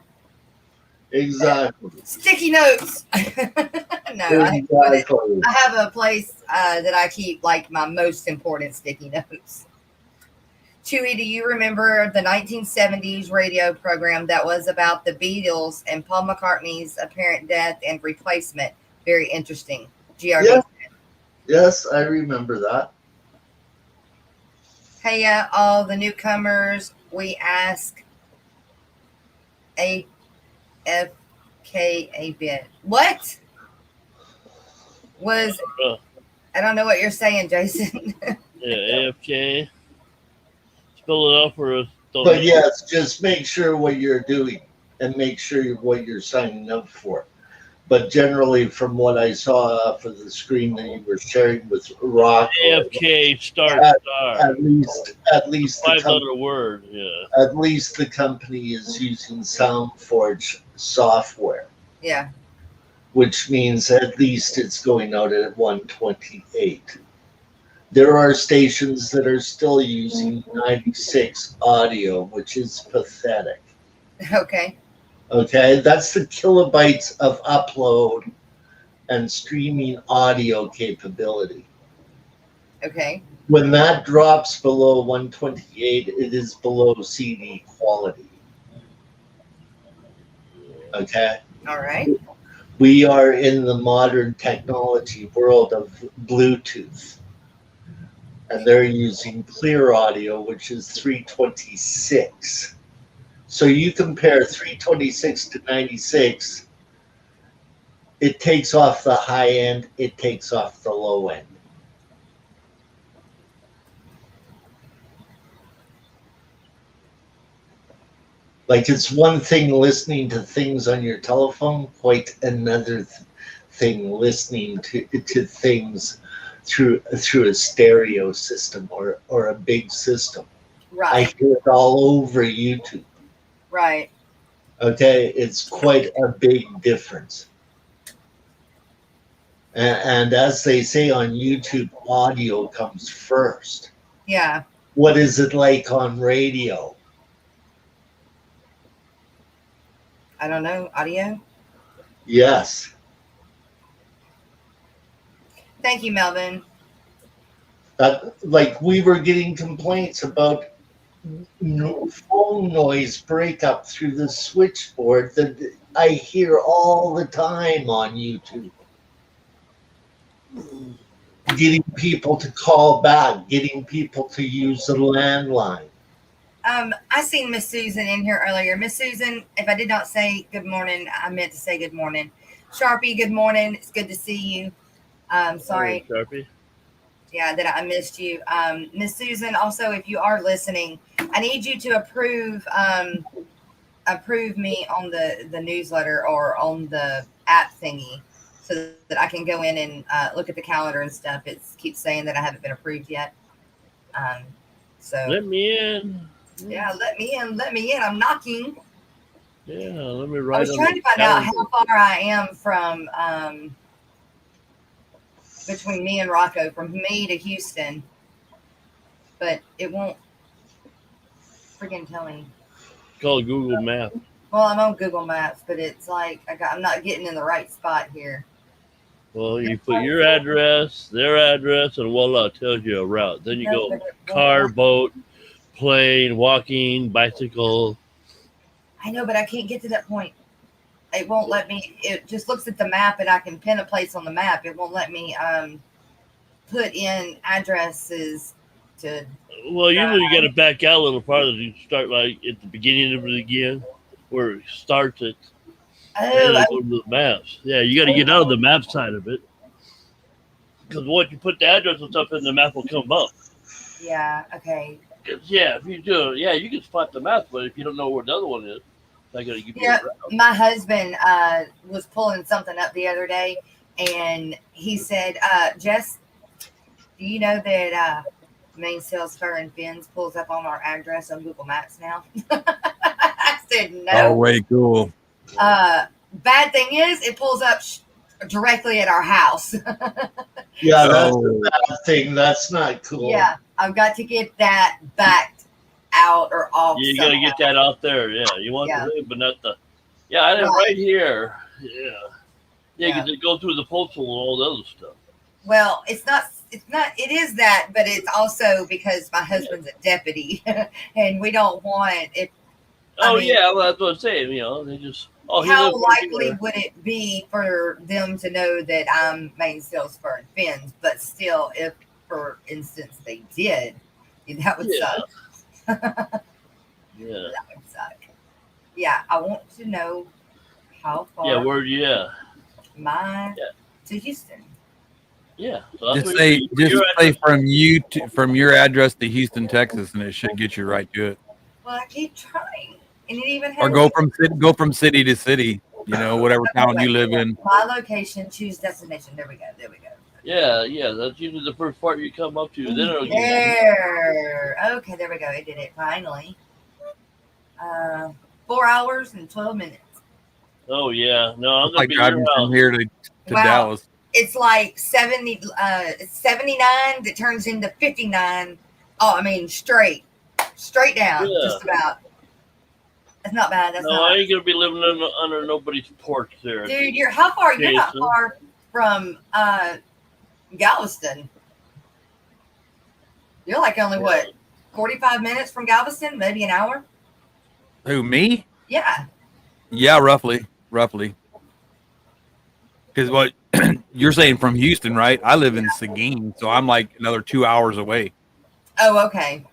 Exactly. Sticky notes. No, Exactly. I have a place that I keep like my most important sticky notes. Chewy, do you remember the 1970s radio program that was about the Beatles and Paul McCartney's apparent death and replacement? Very interesting. GRB. Yeah. Yes, I remember that. Hey, all the newcomers, we ask AFK a bit. What? Was I don't know what you're saying, Jason. Yeah, AFK. Spell it out for us. But yes, just make sure what you're doing and make sure what you're signing up for. But generally, from what I saw off of the screen that you were sharing with Rock, AFK star. at least the 5-letter word. Yeah. at least the company is using SoundForge software, Yeah. which means at least it's going out at 128. There are stations that are still using 96 audio, which is pathetic. Okay. Okay, that's the kilobytes of upload and streaming audio capability. Okay. When that drops below 128, it is below CD quality. Okay? All right. We are in the modern technology world of Bluetooth. And they're using clear audio, which is 326. So you compare 326 to 96, it takes off the high end, it takes off the low end. Like it's one thing listening to things on your telephone, quite another thing listening to things through a stereo system or a big system. I Right. hear it all over YouTube. Right. Okay, it's quite a big difference. And as they say on YouTube, audio comes first. Yeah. What is it like on radio? I don't know. Audio. Yes. Thank you, Melvin. Like we were getting complaints about phone noise breakup through the switchboard that I hear all the time on YouTube. Getting people to call back, getting people to use the landline. I seen Miss Susan in here earlier. Miss Susan, if I did not say good morning, I meant to say good morning. Sharpie, good morning. It's good to see you. Sorry. Hey, Sharpie. Yeah, that I missed you. Miss Susan, also, if you are listening, I need you to approve me on the newsletter or on the app thingy so that I can go in and look at the calendar and stuff. It keeps saying that I haven't been approved yet. So Let me in. yeah, let me in. Let me in. I'm knocking. Yeah, let me I write was on trying the to find out calendar. how far I am from between me and Rocco, from me to Houston, but it won't freaking tell me. Call Google Map. Well, I'm on Google Maps, but it's like I'm not getting in the right spot here. Well, you put your address, their address, and voila, it tells you a route. Then you No, go but it car, won't- boat, plane, walking, bicycle. I know, but I can't get to that point. It won't let me. It just looks at the map, and I can pin a place on the map. It won't let me put in addresses to. Well, usually you got to back out a little farther. You start like at the beginning of it again, where it starts at. And Oh, go to the maps. Yeah, you got to get out of the map side of it. Because once you put the address and stuff in, the map will come up. yeah. Okay. 'Cause, yeah, if you do, yeah, you can spot the map, but if you don't know where the other one is, I got to give you Yeah, a route. my husband was pulling something up the other day, and he said, Jess, do you know that Main Sales Fur and Fins pulls up on our address on Google Maps now? I said, no. Oh, way cool. Bad thing is, it pulls up directly at our house. Yeah, that's a bad thing. That's not cool. Yeah, I've got to get that backed out or off. You got to get that out there. Yeah, you want the hood, but not the. Yeah, I live right here. Yeah. Yeah, because they go through the postal and all the other stuff. Well, it's not. It is that, but it's also because my husband's a deputy, and we don't want it. Oh, yeah, well, that's what I'm saying. You know, they just. Oh, how likely would it be for them to know that I'm Main Sales Fur and Fins? But still, if, for instance, they did, that would suck. Yeah. That would suck. Yeah, I want to know how far. Yeah, where? Yeah. To Houston. Yeah. So Just say from your address to Houston, Texas, and it should get you right to it. Well, I keep trying. And it even or go from city to city, you know, whatever town you live in. My location, choose destination. There we go. Yeah, that's usually the first part you come up to. Then it'll Okay, there we go. It did it finally. 4 hours and 12 minutes. Oh yeah, no, I'm like driving from here to Dallas. It's like 79 that turns into 59. Oh, I mean straight down, just about. That's not bad. I ain't gonna be living under nobody's porch there, dude. You're not far from Galveston. You're like only 45 minutes from Galveston, maybe an hour. Who, me? Yeah. Yeah, roughly. Because what you're saying from Houston, right? I live in Seguin, so I'm like another 2 hours away. Oh, okay.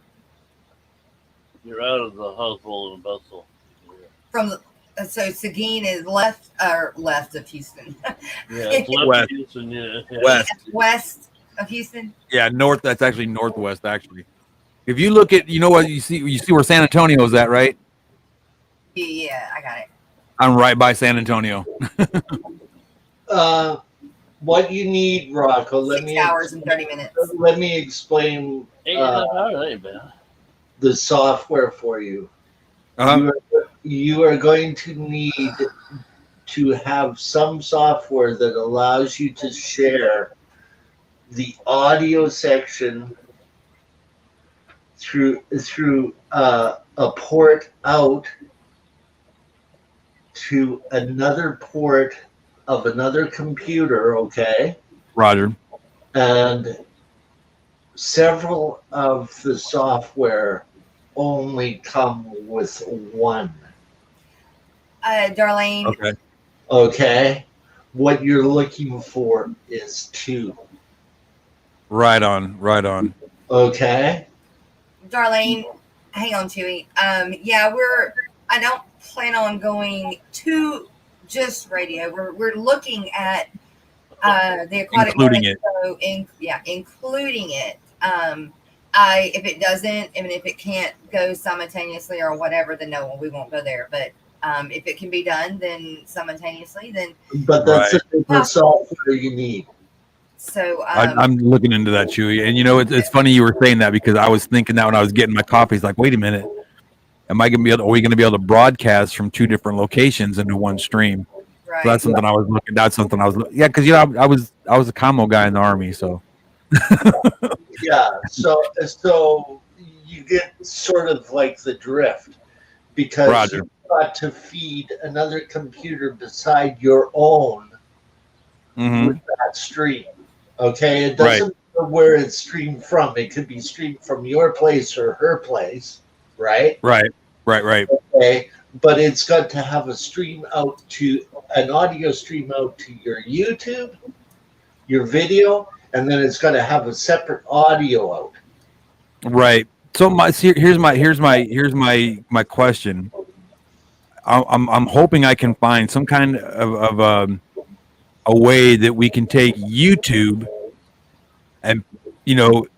You're out of the hustle and bustle. So Seguin is left of Houston. Yeah, it's left of Houston. Yeah. West of Houston. Yeah, north. That's actually northwest. Actually, if you look at, you know what you see where San Antonio is at, right? Yeah, I got it. I'm right by San Antonio. What you need, Rocco? 6 hours and 30 minutes. Let me explain the software for you. You are going to need to have some software that allows you to share the audio section through a port out to another port of another computer, okay? Roger. And several of the software only come with one. Darlene. Okay. What you're looking for is two. Right on. Okay. Darlene, hang on, Chewy. I don't plan on going to just radio. We're looking at the Aquatic, including it. Including it. If it doesn't, I mean, if it can't go simultaneously or whatever, then no, we won't go there. But if it can be done, then simultaneously, then. But that's the software you need. So I'm looking into that, Chewy, and you know it's funny you were saying that because I was thinking that when I was getting my coffee. It's like, wait a minute, are we going to be able to broadcast from two different locations into one stream? Right. So that's something I was looking. That's something I was. Yeah, because I was a commo guy in the Army, so. Yeah, so you get sort of like the drift because you've got to feed another computer beside your own with that stream. Okay, it doesn't matter where it's streamed from. It could be streamed from your place or her place, right? Right. Okay, but it's got to have an audio stream out to your YouTube, your video, and then it's got to have a separate audio out. Right. So here's my question. I'm hoping I can find some kind of a way that we can take YouTube and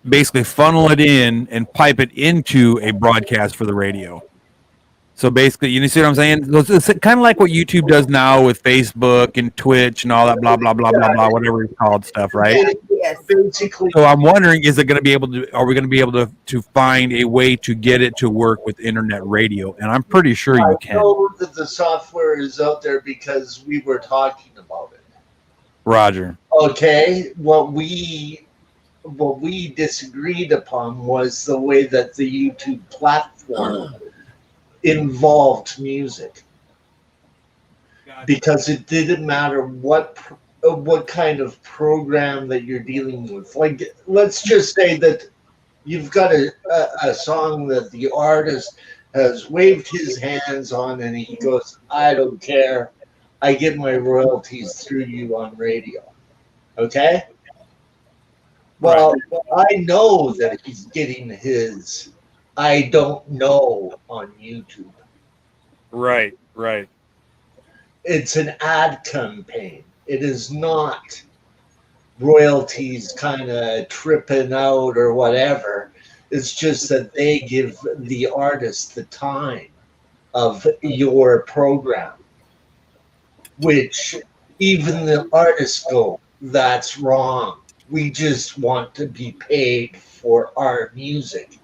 basically funnel it in and pipe it into a broadcast for the radio. So basically, you see what I'm saying? It's kind of like what YouTube does now with Facebook and Twitch and all that blah blah blah blah blah, whatever it's called stuff, right? Yeah, yes. Basically, So I'm wondering, is it going to be able to? Are we going to be able to find a way to get it to work with internet radio? And I'm pretty sure I you can. know that the software is out there because we were talking about it. Roger. Okay, what we disagreed upon was the way that the YouTube platform involved music, because it didn't matter what kind of program that you're dealing with. Like, let's just say that you've got a song that the artist has waved his hands on and he goes, I don't care, I get my royalties through you on radio. Okay? Well, I know that he's getting his I don't know on YouTube. Right. It's an ad campaign. It is not royalties kind of tripping out or whatever. It's just that they give the artist the time of your program, which even the artists go, that's wrong. We just want to be paid for our music.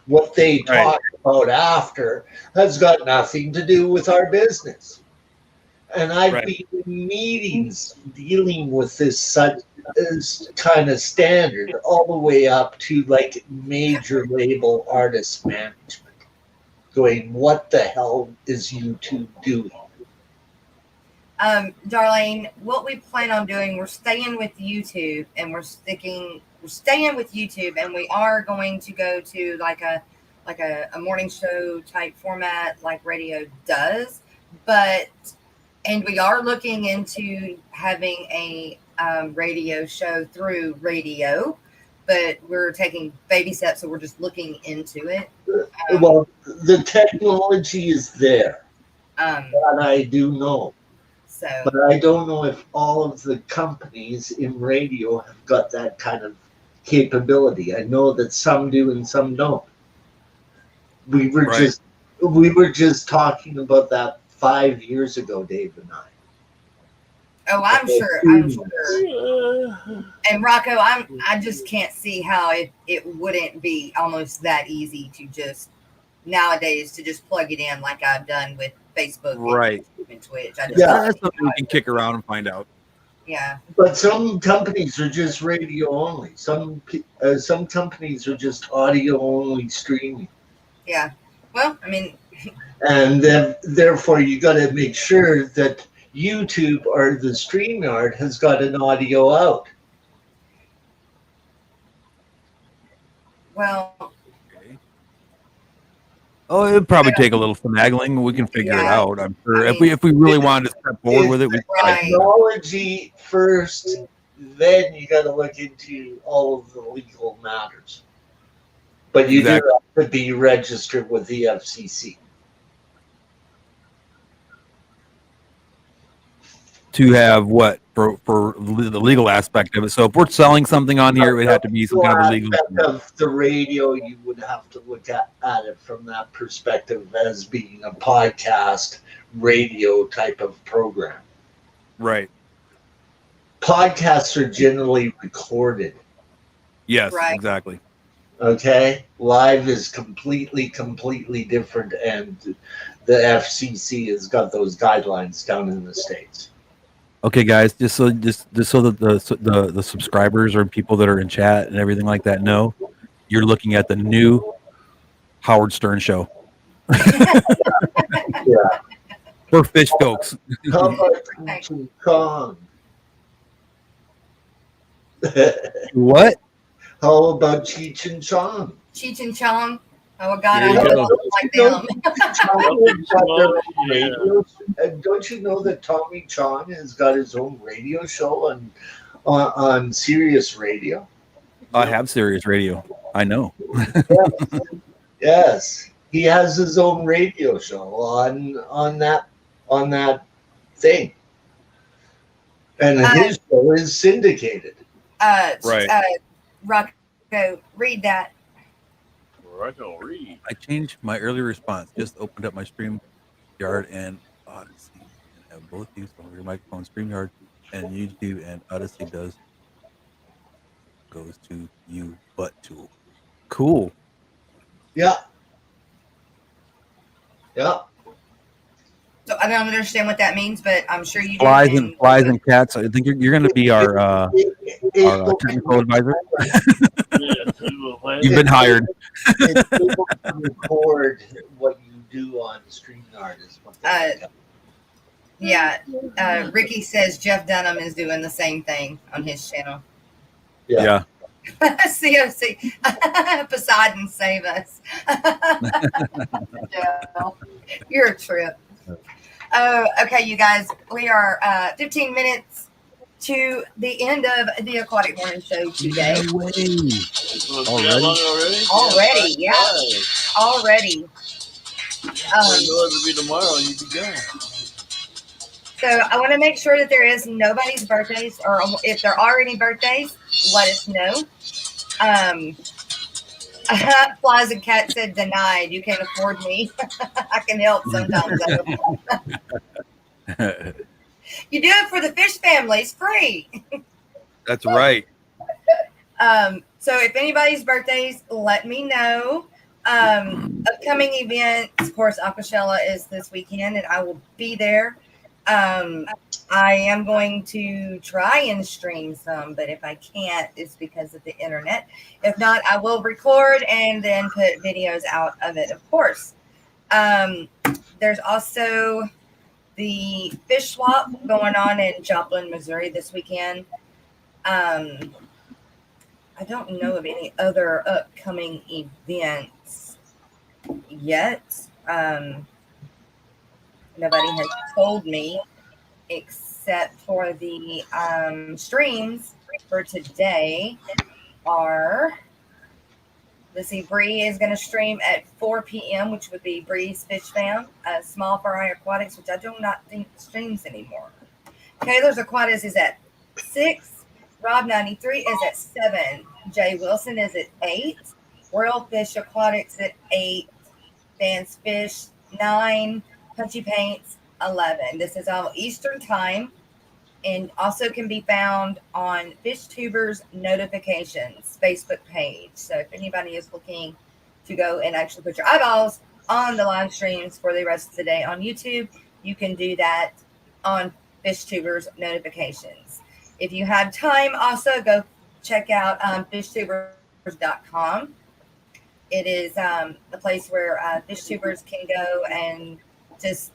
What they talk about after has got nothing to do with our business. And I've been in meetings dealing with this kind of standard all the way up to like major label artist management going, what the hell is YouTube doing? Darlene, what we plan on doing, we're staying with YouTube and we're staying with YouTube, and we are going to go to like a morning show type format like radio does, and we are looking into having a radio show through radio, but we're taking baby steps, so we're just looking into it. Well, the technology is there, that I do know. But I don't know if all of the companies in radio have got that kind of capability. I know that some do and some don't. We were just talking about that 5 years ago, Dave and I. Oh, I'm sure. And Rocco, I just can't see how it wouldn't be almost that easy to just nowadays to just plug it in like I've done with Facebook and Twitch. That's something we can kick around and find out. Yeah. But some companies are just radio only. Some companies are just audio only streaming. Yeah. Well, I mean. And then, therefore, you got to make sure that YouTube or the StreamYard has got an audio out. Well. Oh, it'd probably take a little finagling. We can figure it out. I'm sure. If we really wanted to step forward with it, we technology first. Then you got to look into all of the legal matters. But you do have to be registered with the FCC. To have what for the legal aspect of it. So if we're selling something on here, it would have to be some kind of legal. Of the radio, you would have to look at it from that perspective as being a podcast radio type of program. Right. Podcasts are generally recorded. Yes, exactly. Okay, live is completely different, and the FCC has got those guidelines down in the States. Okay, guys, just so that the subscribers or people that are in chat and everything like that know, you're looking at the new Howard Stern show. Yeah. For fish folks. How about Cheech and Chong? What? How about Cheech and Chong? Cheech and Chong. Oh God, I don't like them. Don't you know that Tommy Chong has got his own radio show on Sirius Radio? I have Sirius Radio. I know. Yes, he has his own radio show on that thing, and his show is syndicated. Rocco, read that. I can read. I changed my early response. Just opened up my StreamYard and Odyssey, and have both used on your microphone. StreamYard and YouTube and Odyssey goes to you butt tool. Cool. Yeah. Yeah. So I don't understand what that means, but I'm sure you do. Flies and cats. I think you're going to be our technical advisor. You've been hired. It's able to record what you do on StreamYard is what Yeah. Ricky says Jeff Dunham is doing the same thing on his channel. Yeah. COC. Poseidon, save us. Yeah. You're a trip. Oh, okay, you guys. We are 15 minutes to the end of the Aquatic Morning Show today. No way. Already, yeah. Already. It'll be tomorrow. You can go. So I want to make sure that there is nobody's birthdays, or if there are any birthdays, let us know. Flies and Cat said denied. You can't afford me. I can help sometimes. You do it for the fish families free. That's right. So if anybody's birthdays, let me know. Upcoming events, of course, Aquashella is this weekend, and I will be there. I am going to try and stream some, but if I can't, it's because of the internet. If not, I will record and then put videos out of it, of course. There's also the fish swap going on in Joplin, Missouri this weekend. I don't know of any other upcoming events yet. Nobody has told me, except for the streams for today are, let's see, Bree is going to stream at 4 p.m., which would be Bree's Fish Fam, Small Fry Aquatics, which I do not think streams anymore. Taylor's Aquatics is at 6. Rob 93 is at 7. Jay Wilson is at 8. Royal Fish Aquatics at 8. Dan's Fish 9. Punchy Paints 11. This is all Eastern time, and also can be found on FishTubers notifications Facebook page. So if anybody is looking to go and actually put your eyeballs on the live streams for the rest of the day on YouTube, you can do that on FishTubers notifications. If you have time, also go check out fishtubers.com. It is a place where FishTubers can go and just,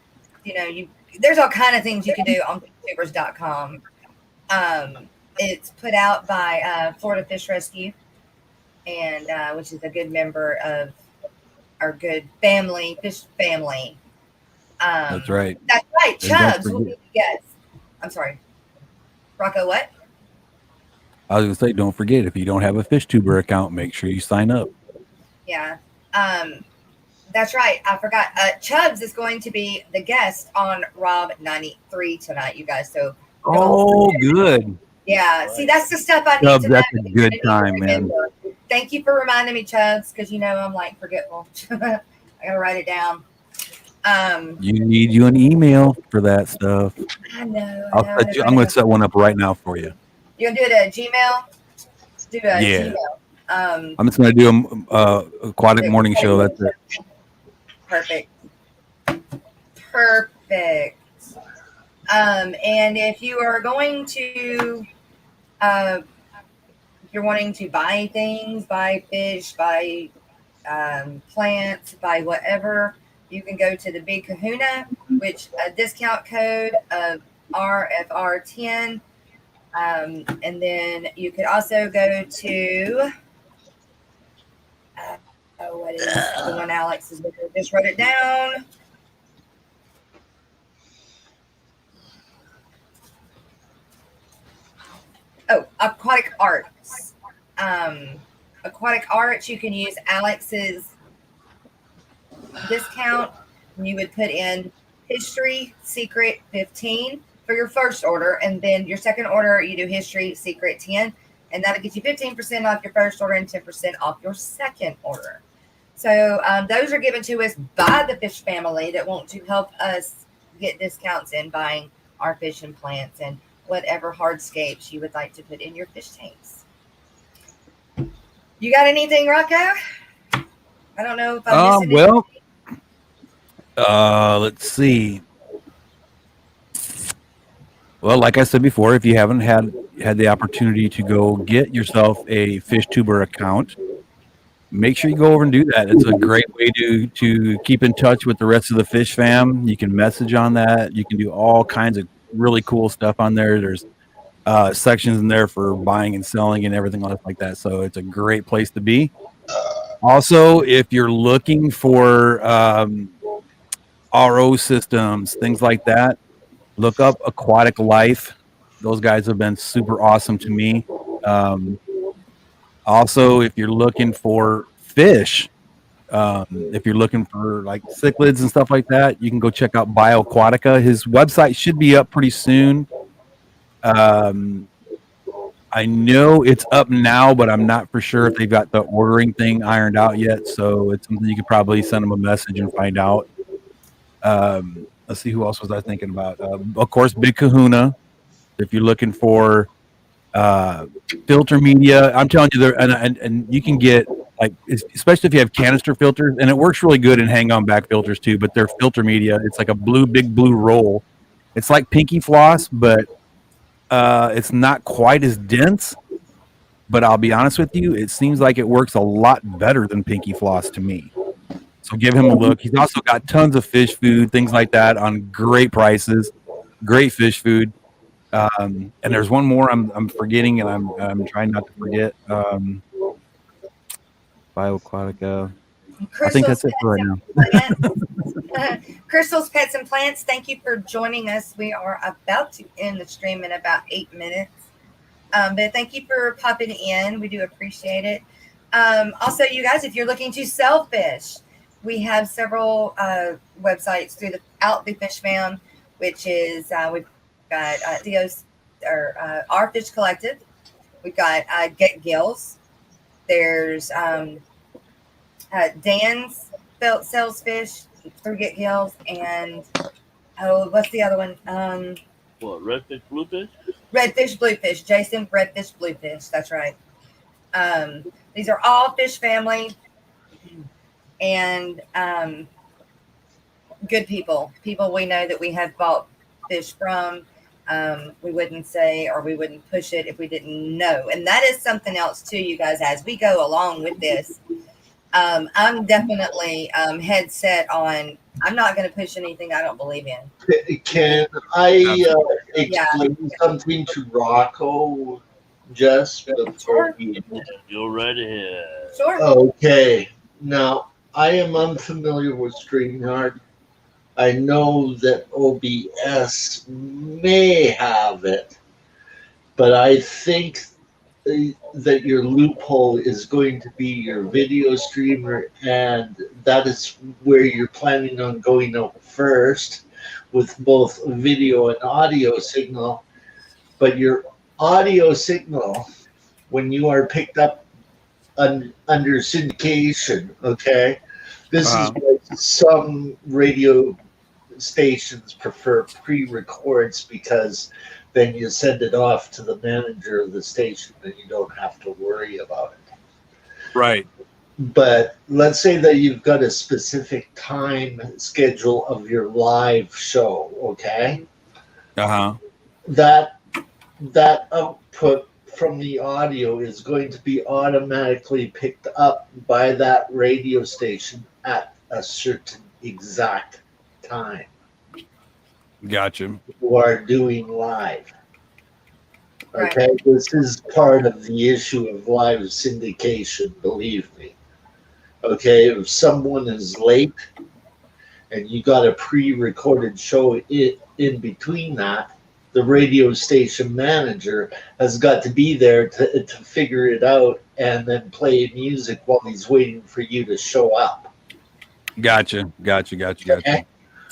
there's all kind of things you can do on fishtubers.com. It's put out by Florida Fish Rescue, and which is a good member of our good family, fish family. That's right. That's right. Chubbs. Yes. I'm sorry. Rocco, what? I was going to say, don't forget, if you don't have a FishTuber account, make sure you sign up. Yeah. That's right. I forgot. Chubbs is going to be the guest on Rob 93 tonight, you guys. So. Oh, good. Yeah. See, that's the stuff I need Chubbs, to that's know. a good time, man. Thank you for reminding me, Chubbs, because I'm like forgetful. I gotta write it down. You need an email for that stuff. I know. I'm going to set one up right now for you. You gonna do it at Gmail? Do it at Gmail. I'm just going to do a aquatic morning show. That's it. Perfect. And if you are going to, if you're wanting to buy things, buy fish, buy plants, buy whatever, you can go to the Big Kahuna, which a discount code of RFR10. And then you could also go to, what is the one Alex is with? Just wrote it down. Oh, Aquatic Arts. Aquatic Arts, you can use Alex's discount. You would put in History Secret 15 for your first order, and then your second order, you do History Secret 10, and that'll get you 15% off your first order and 10% off your second order. So those are given to us by the fish family that want to help us get discounts in buying our fish and plants and whatever hardscapes you would like to put in your fish tanks. You got anything, Rocco? I don't know if I'm missing Well, let's see. Well, like I said before, if you haven't had the opportunity to go get yourself a FishTuber account, make sure you go over and do that. It's a great way to keep in touch with the rest of the fish fam. You can message on that. You can do all kinds of really cool stuff on there. There's sections in there for buying and selling and everything else like that. So it's a great place to be. Also, if you're looking for RO systems, things like that, look up Aquatic Life. Those guys have been super awesome to me. Also, if you're looking for fish, if you're looking for like cichlids and stuff like that, you can go check out BioAquatica. His website should be up pretty soon. I know it's up now, but I'm not for sure if they've got the ordering thing ironed out yet. So it's something you could probably send them a message and find out. Let's see, who else was I thinking about? Of course, Big Kahuna. If you're looking for filter media, I'm telling you, there and you can get, like, especially if you have canister filters, and it works really good in hang-on back filters too. But their filter media, it's like a big blue roll. It's like Pinky Floss, but it's not quite as dense. But I'll be honest with you, it seems like it works a lot better than Pinky Floss to me. So give him a look. He's also got tons of fish food, things like that, on great prices, great fish food. And there's one more I'm forgetting, and I'm trying not to forget. BioAquatica. I think that's it for right now. Crystal's Pets and Plants, thank you for joining us. We are about to end the stream in about 8 minutes. But thank you for popping in. We do appreciate it. Also, you guys, if you're looking to sell fish, we have several websites throughout the Fish Fam, which is we've got Our Fish Collective. We've got Get Gills. There's Dan's sells fish through Get Gills, and what's the other one? What, Redfish, Bluefish? Redfish, Bluefish. Jason, Redfish, Bluefish. That's right. These are all fish family and good people we know that we have bought fish from. We wouldn't say, or we wouldn't push it if we didn't know. And that is something else too, you guys, as we go along with this. I'm definitely head set on, I'm not going to push anything I don't believe in. Can I explain something to Rocco, Jess? Sure. Go right ahead. Sure. Okay. Now, I am unfamiliar with StreamYard. I know that OBS may have it, but I think that your loophole is going to be your video streamer, and that is where you're planning on going out first with both video and audio signal. But your audio signal, when you are picked up under syndication, okay, this is why some radio stations prefer pre-records, because then you send it off to the manager of the station and you don't have to worry about it. Right. But let's say that you've got a specific time schedule of your live show, okay? That output from the audio is going to be automatically picked up by that radio station at a certain exact time. Gotcha. You are doing live. Okay, right. This is part of the issue of live syndication, believe me. Okay, if someone is late and you got a pre-recorded show in between that, the radio station manager has got to be there to figure it out and then play music while he's waiting for you to show up. Gotcha. Okay?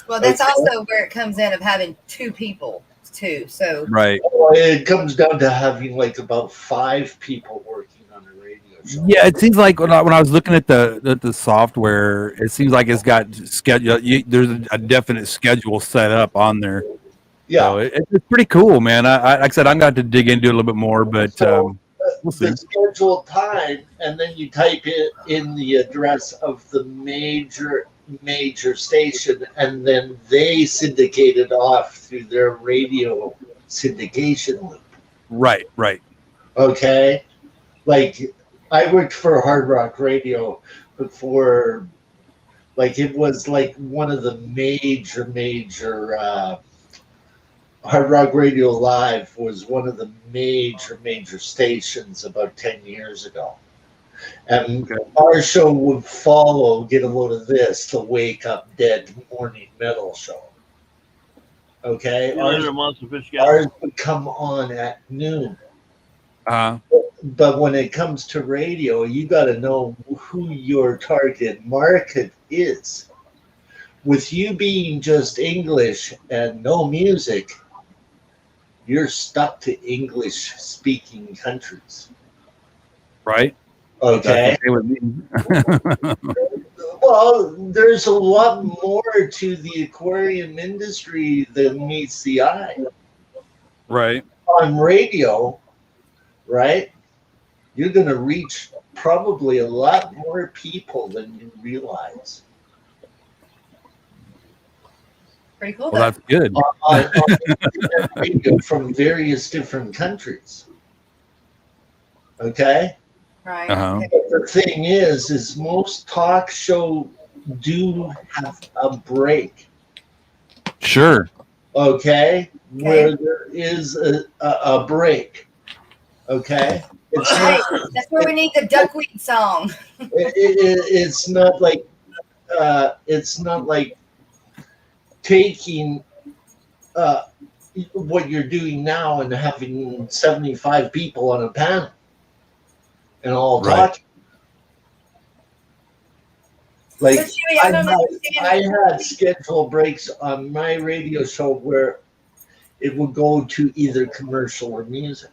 Well, that's also where it comes in of having two people too. So right, it comes down to having like about 5 people working on a radio show. Yeah, it seems like when I was looking at the software, it seems like it's got schedule. There's a definite schedule set up on there. Yeah. So it's pretty cool, man. I like I said, I'm going to dig into it a little bit more, but So, we'll see. the scheduled time, and then you type it in the address of the major station, and then they syndicate it off through their radio syndication loop. Right. Okay, like I worked for Hard Rock Radio before. Like it was like one of the major Hard Rock Radio Live was one of the major stations about 10 years ago. And our show would follow, get a load of this, the Wake Up Dead morning metal show. Okay? Ours would come on at noon. But when it comes to radio, you got to know who your target market is. With you being just English and no music, you're stuck to English-speaking countries. Right. Okay. Well, there's a lot more to the aquarium industry than meets the eye. Right. On radio, right, you're going to reach probably a lot more people than you realize. Pretty cool. Well, that's good. On radio from various different countries. Okay? Right. But the thing is most talk show do have a break. Sure. Okay? Where there is a break. Okay? It's Right. That's where we need the duckweed song. It's not like taking what you're doing now and having 75 people on a panel and all talking. Like So, Chewy, I had schedule breaks on my radio show where it would go to either commercial or music.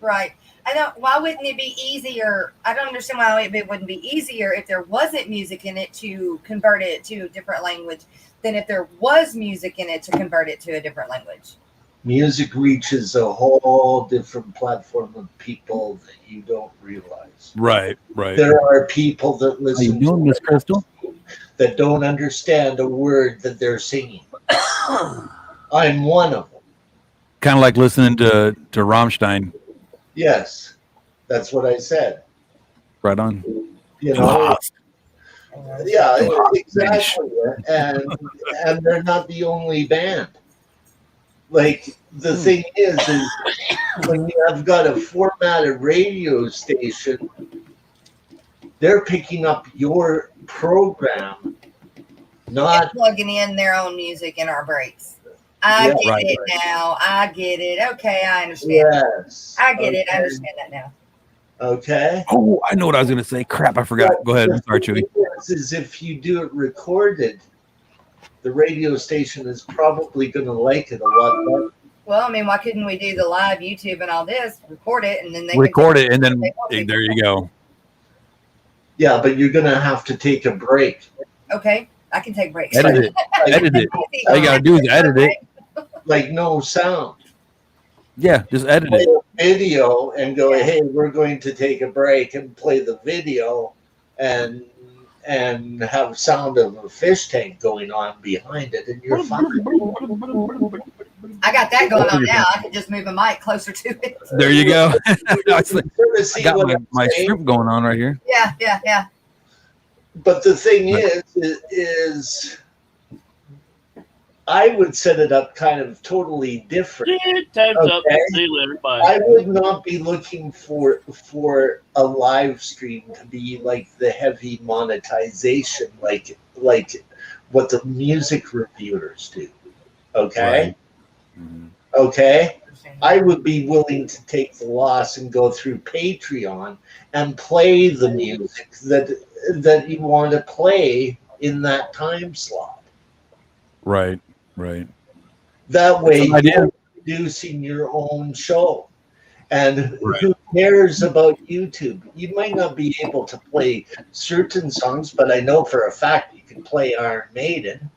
Right. I don't. Why wouldn't it be easier? I don't understand why it wouldn't be easier if there wasn't music in it to convert it to a different language than if there was music in it to convert it to a different language. Music reaches a whole different platform of people that you don't realize. Right. There are people that listen. How you doing, Miss Crystal? That don't understand a word that they're singing. I'm one of them. Kind of like listening to Rammstein. Yes, that's what I said. Right on. You know, yeah, exactly. And they're not the only band. Like the thing is when you have got a formatted radio station, they're picking up your program, not and plugging in their own music in our breaks. I get it now. I get it. Okay, I understand. Yes. I get it. I understand that now. Okay. Oh, I know what I was going to say. Crap, I forgot. Go ahead. I'm sorry, Chewy. Is if you do it recorded, the radio station is probably going to like it a lot better. Well, I mean, why couldn't we do the live YouTube and all this, record it, and then they record it, and then there you go. Yeah, but you're going to have to take a break. Okay, I can take breaks. Edit it. Edit it. All you got to do is edit it. Like no sound. Yeah, just edit Play it. a video and go, hey, we're going to take a break and play the video and have sound of a fish tank going on behind it, and you're fine. I got that going on now. I can just move a mic closer to it. There you go. I got what my shrimp going on right here. Yeah. But the thing is I would set it up kind of totally different. Time's up. See you later. Bye. I would not be looking for a live stream to be like the heavy monetization, like what the music reviewers do. Okay. Right. Mm-hmm. Okay. I would be willing to take the loss and go through Patreon and play the music that you want to play in that time slot. Right. That way you're producing your own show. And who cares about YouTube? You might not be able to play certain songs, but I know for a fact you can play Iron Maiden.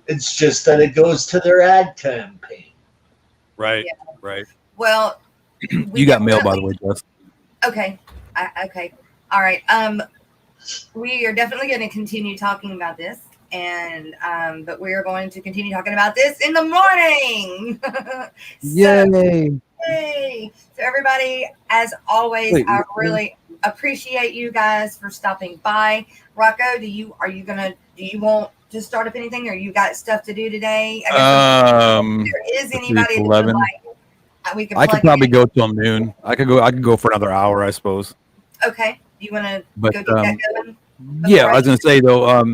It's just that it goes to their ad campaign. Right. Yeah. Right. Well, You got mail, by the way, Jess. Okay. Okay. All right. We are definitely going to continue talking about this, and but we are going to continue talking about this in the morning. Yay! So everybody, as always, I really appreciate you guys for stopping by. Rocco, do you want to start up anything, or you got stuff to do today? I guess if there is anybody that would like, we can. I could probably go till noon. I could go for another hour, I suppose. Okay. Do you want to go get that going? Yeah, I was gonna say though,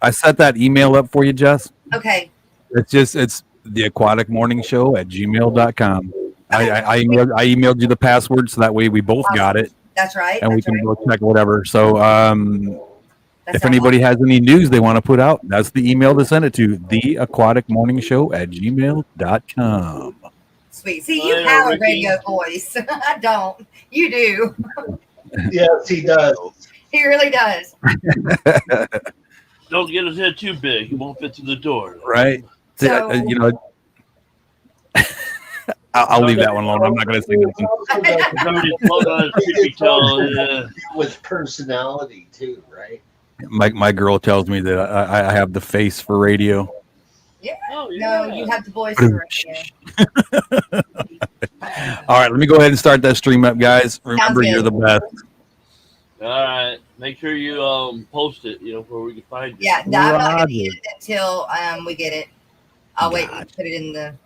I set that email up for you, Jess. Okay. It's the Aquatic Morning Show at gmail.com. I emailed you the password so that way we both got it. That's right. And we can go check whatever. So if anybody has any news they want to put out, that's the email to send it to, theaquaticmorningshow at gmail.com. Sweet. See, you have a radio voice. I don't. You do. Yes, he does. He really does. Don't get his head too big. He won't fit through the door. Right. So, I'll leave that one alone. I'm not going to say nothing. With personality too, right? My girl tells me that I have the face for radio. Yeah. Oh, yeah. No, you have the voice for radio. All right, let me go ahead and start that stream up, guys. Remember, you're the best. All right, make sure you post it, where we can find it. Yeah, no, I'm not going to get it until we get it. I'll wait and put it in the.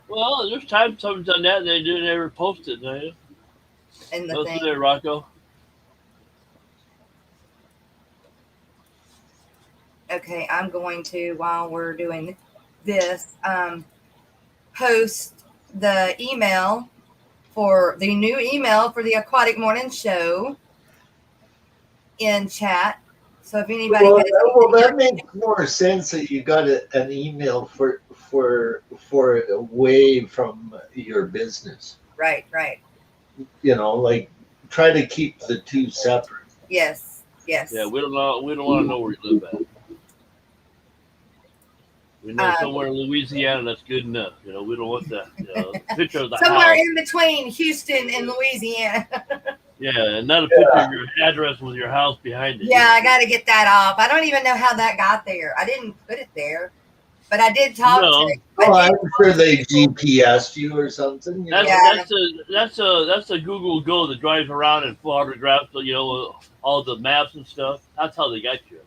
Well, there's times someone's done that and they didn't ever post it. In the thing. There, Rocco. Okay, I'm going to, while we're doing this, post the email for the new email for the Aquatic Morning Show in chat. So if anybody that makes more sense that you got an email for away from your business. Right. Like try to keep the two separate. Yes. Yeah, we don't want to know where you live at. We know somewhere in Louisiana that's good enough. We don't want that. Picture of the somewhere house. in between Houston and Louisiana. Yeah, and not a picture of your address with your house behind it. Yeah, I got to get that off. I don't even know how that got there. I didn't put it there, but I did talk to it. I'm sure they GPS'd you or something. That's a Google Go that drives around and photographs, all the maps and stuff. That's how they got you.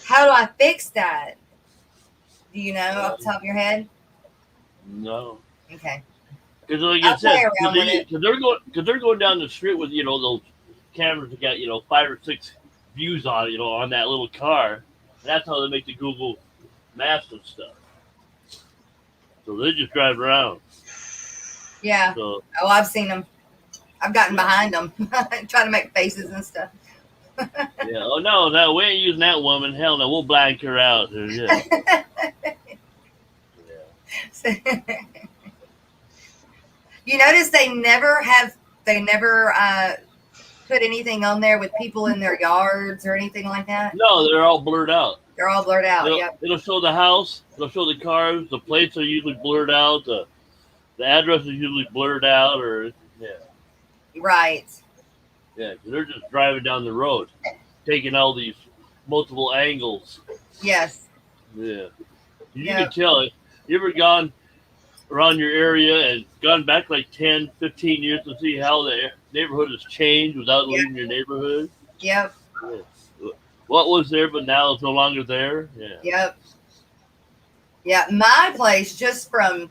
How do I fix that? Do you know off the top of your head? No. Okay. Because like I said, because they're going down the street with those cameras that got 5 or 6 views on on that little car. And that's how they make the Google Maps and stuff. So they just drive around. Yeah. So, I've seen them. I've gotten behind them, trying to make faces and stuff. Yeah. Oh no, we ain't using that woman. Hell no, we'll blank her out. Yeah. You notice they never put anything on there with people in their yards or anything like that? No, they're all blurred out. They're all blurred out, It'll show the house. It'll show the cars. The plates are usually blurred out. The address is usually blurred out. Right. Yeah, because they're just driving down the road, taking all these multiple angles. Yes. Yeah. You can tell it. You ever gone around your area and gone back like 10, 15 years to see how the neighborhood has changed without leaving your neighborhood? Yep. Yeah. What was there but now is no longer there? Yeah. Yep. Yeah, my place just from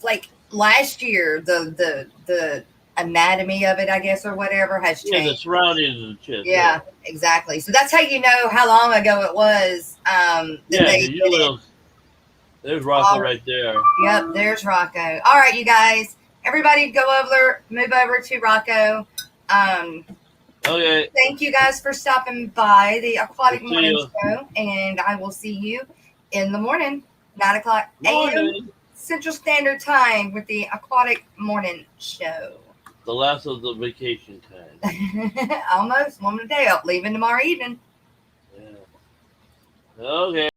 like last year, the anatomy of it, I guess, or whatever has changed. Yeah, the surroundings and shit. Yeah, exactly. So that's how you know how long ago it was. There's Rocco right there. Yep, there's Rocco. All right, you guys. Everybody move over to Rocco. Okay. Thank you guys for stopping by the Aquatic Morning Show, and I will see you in the morning, 9 o'clock a.m. Central Standard Time with the Aquatic Morning Show. The last of the vacation time. Almost. One more day. Leaving tomorrow evening. Yeah. Okay.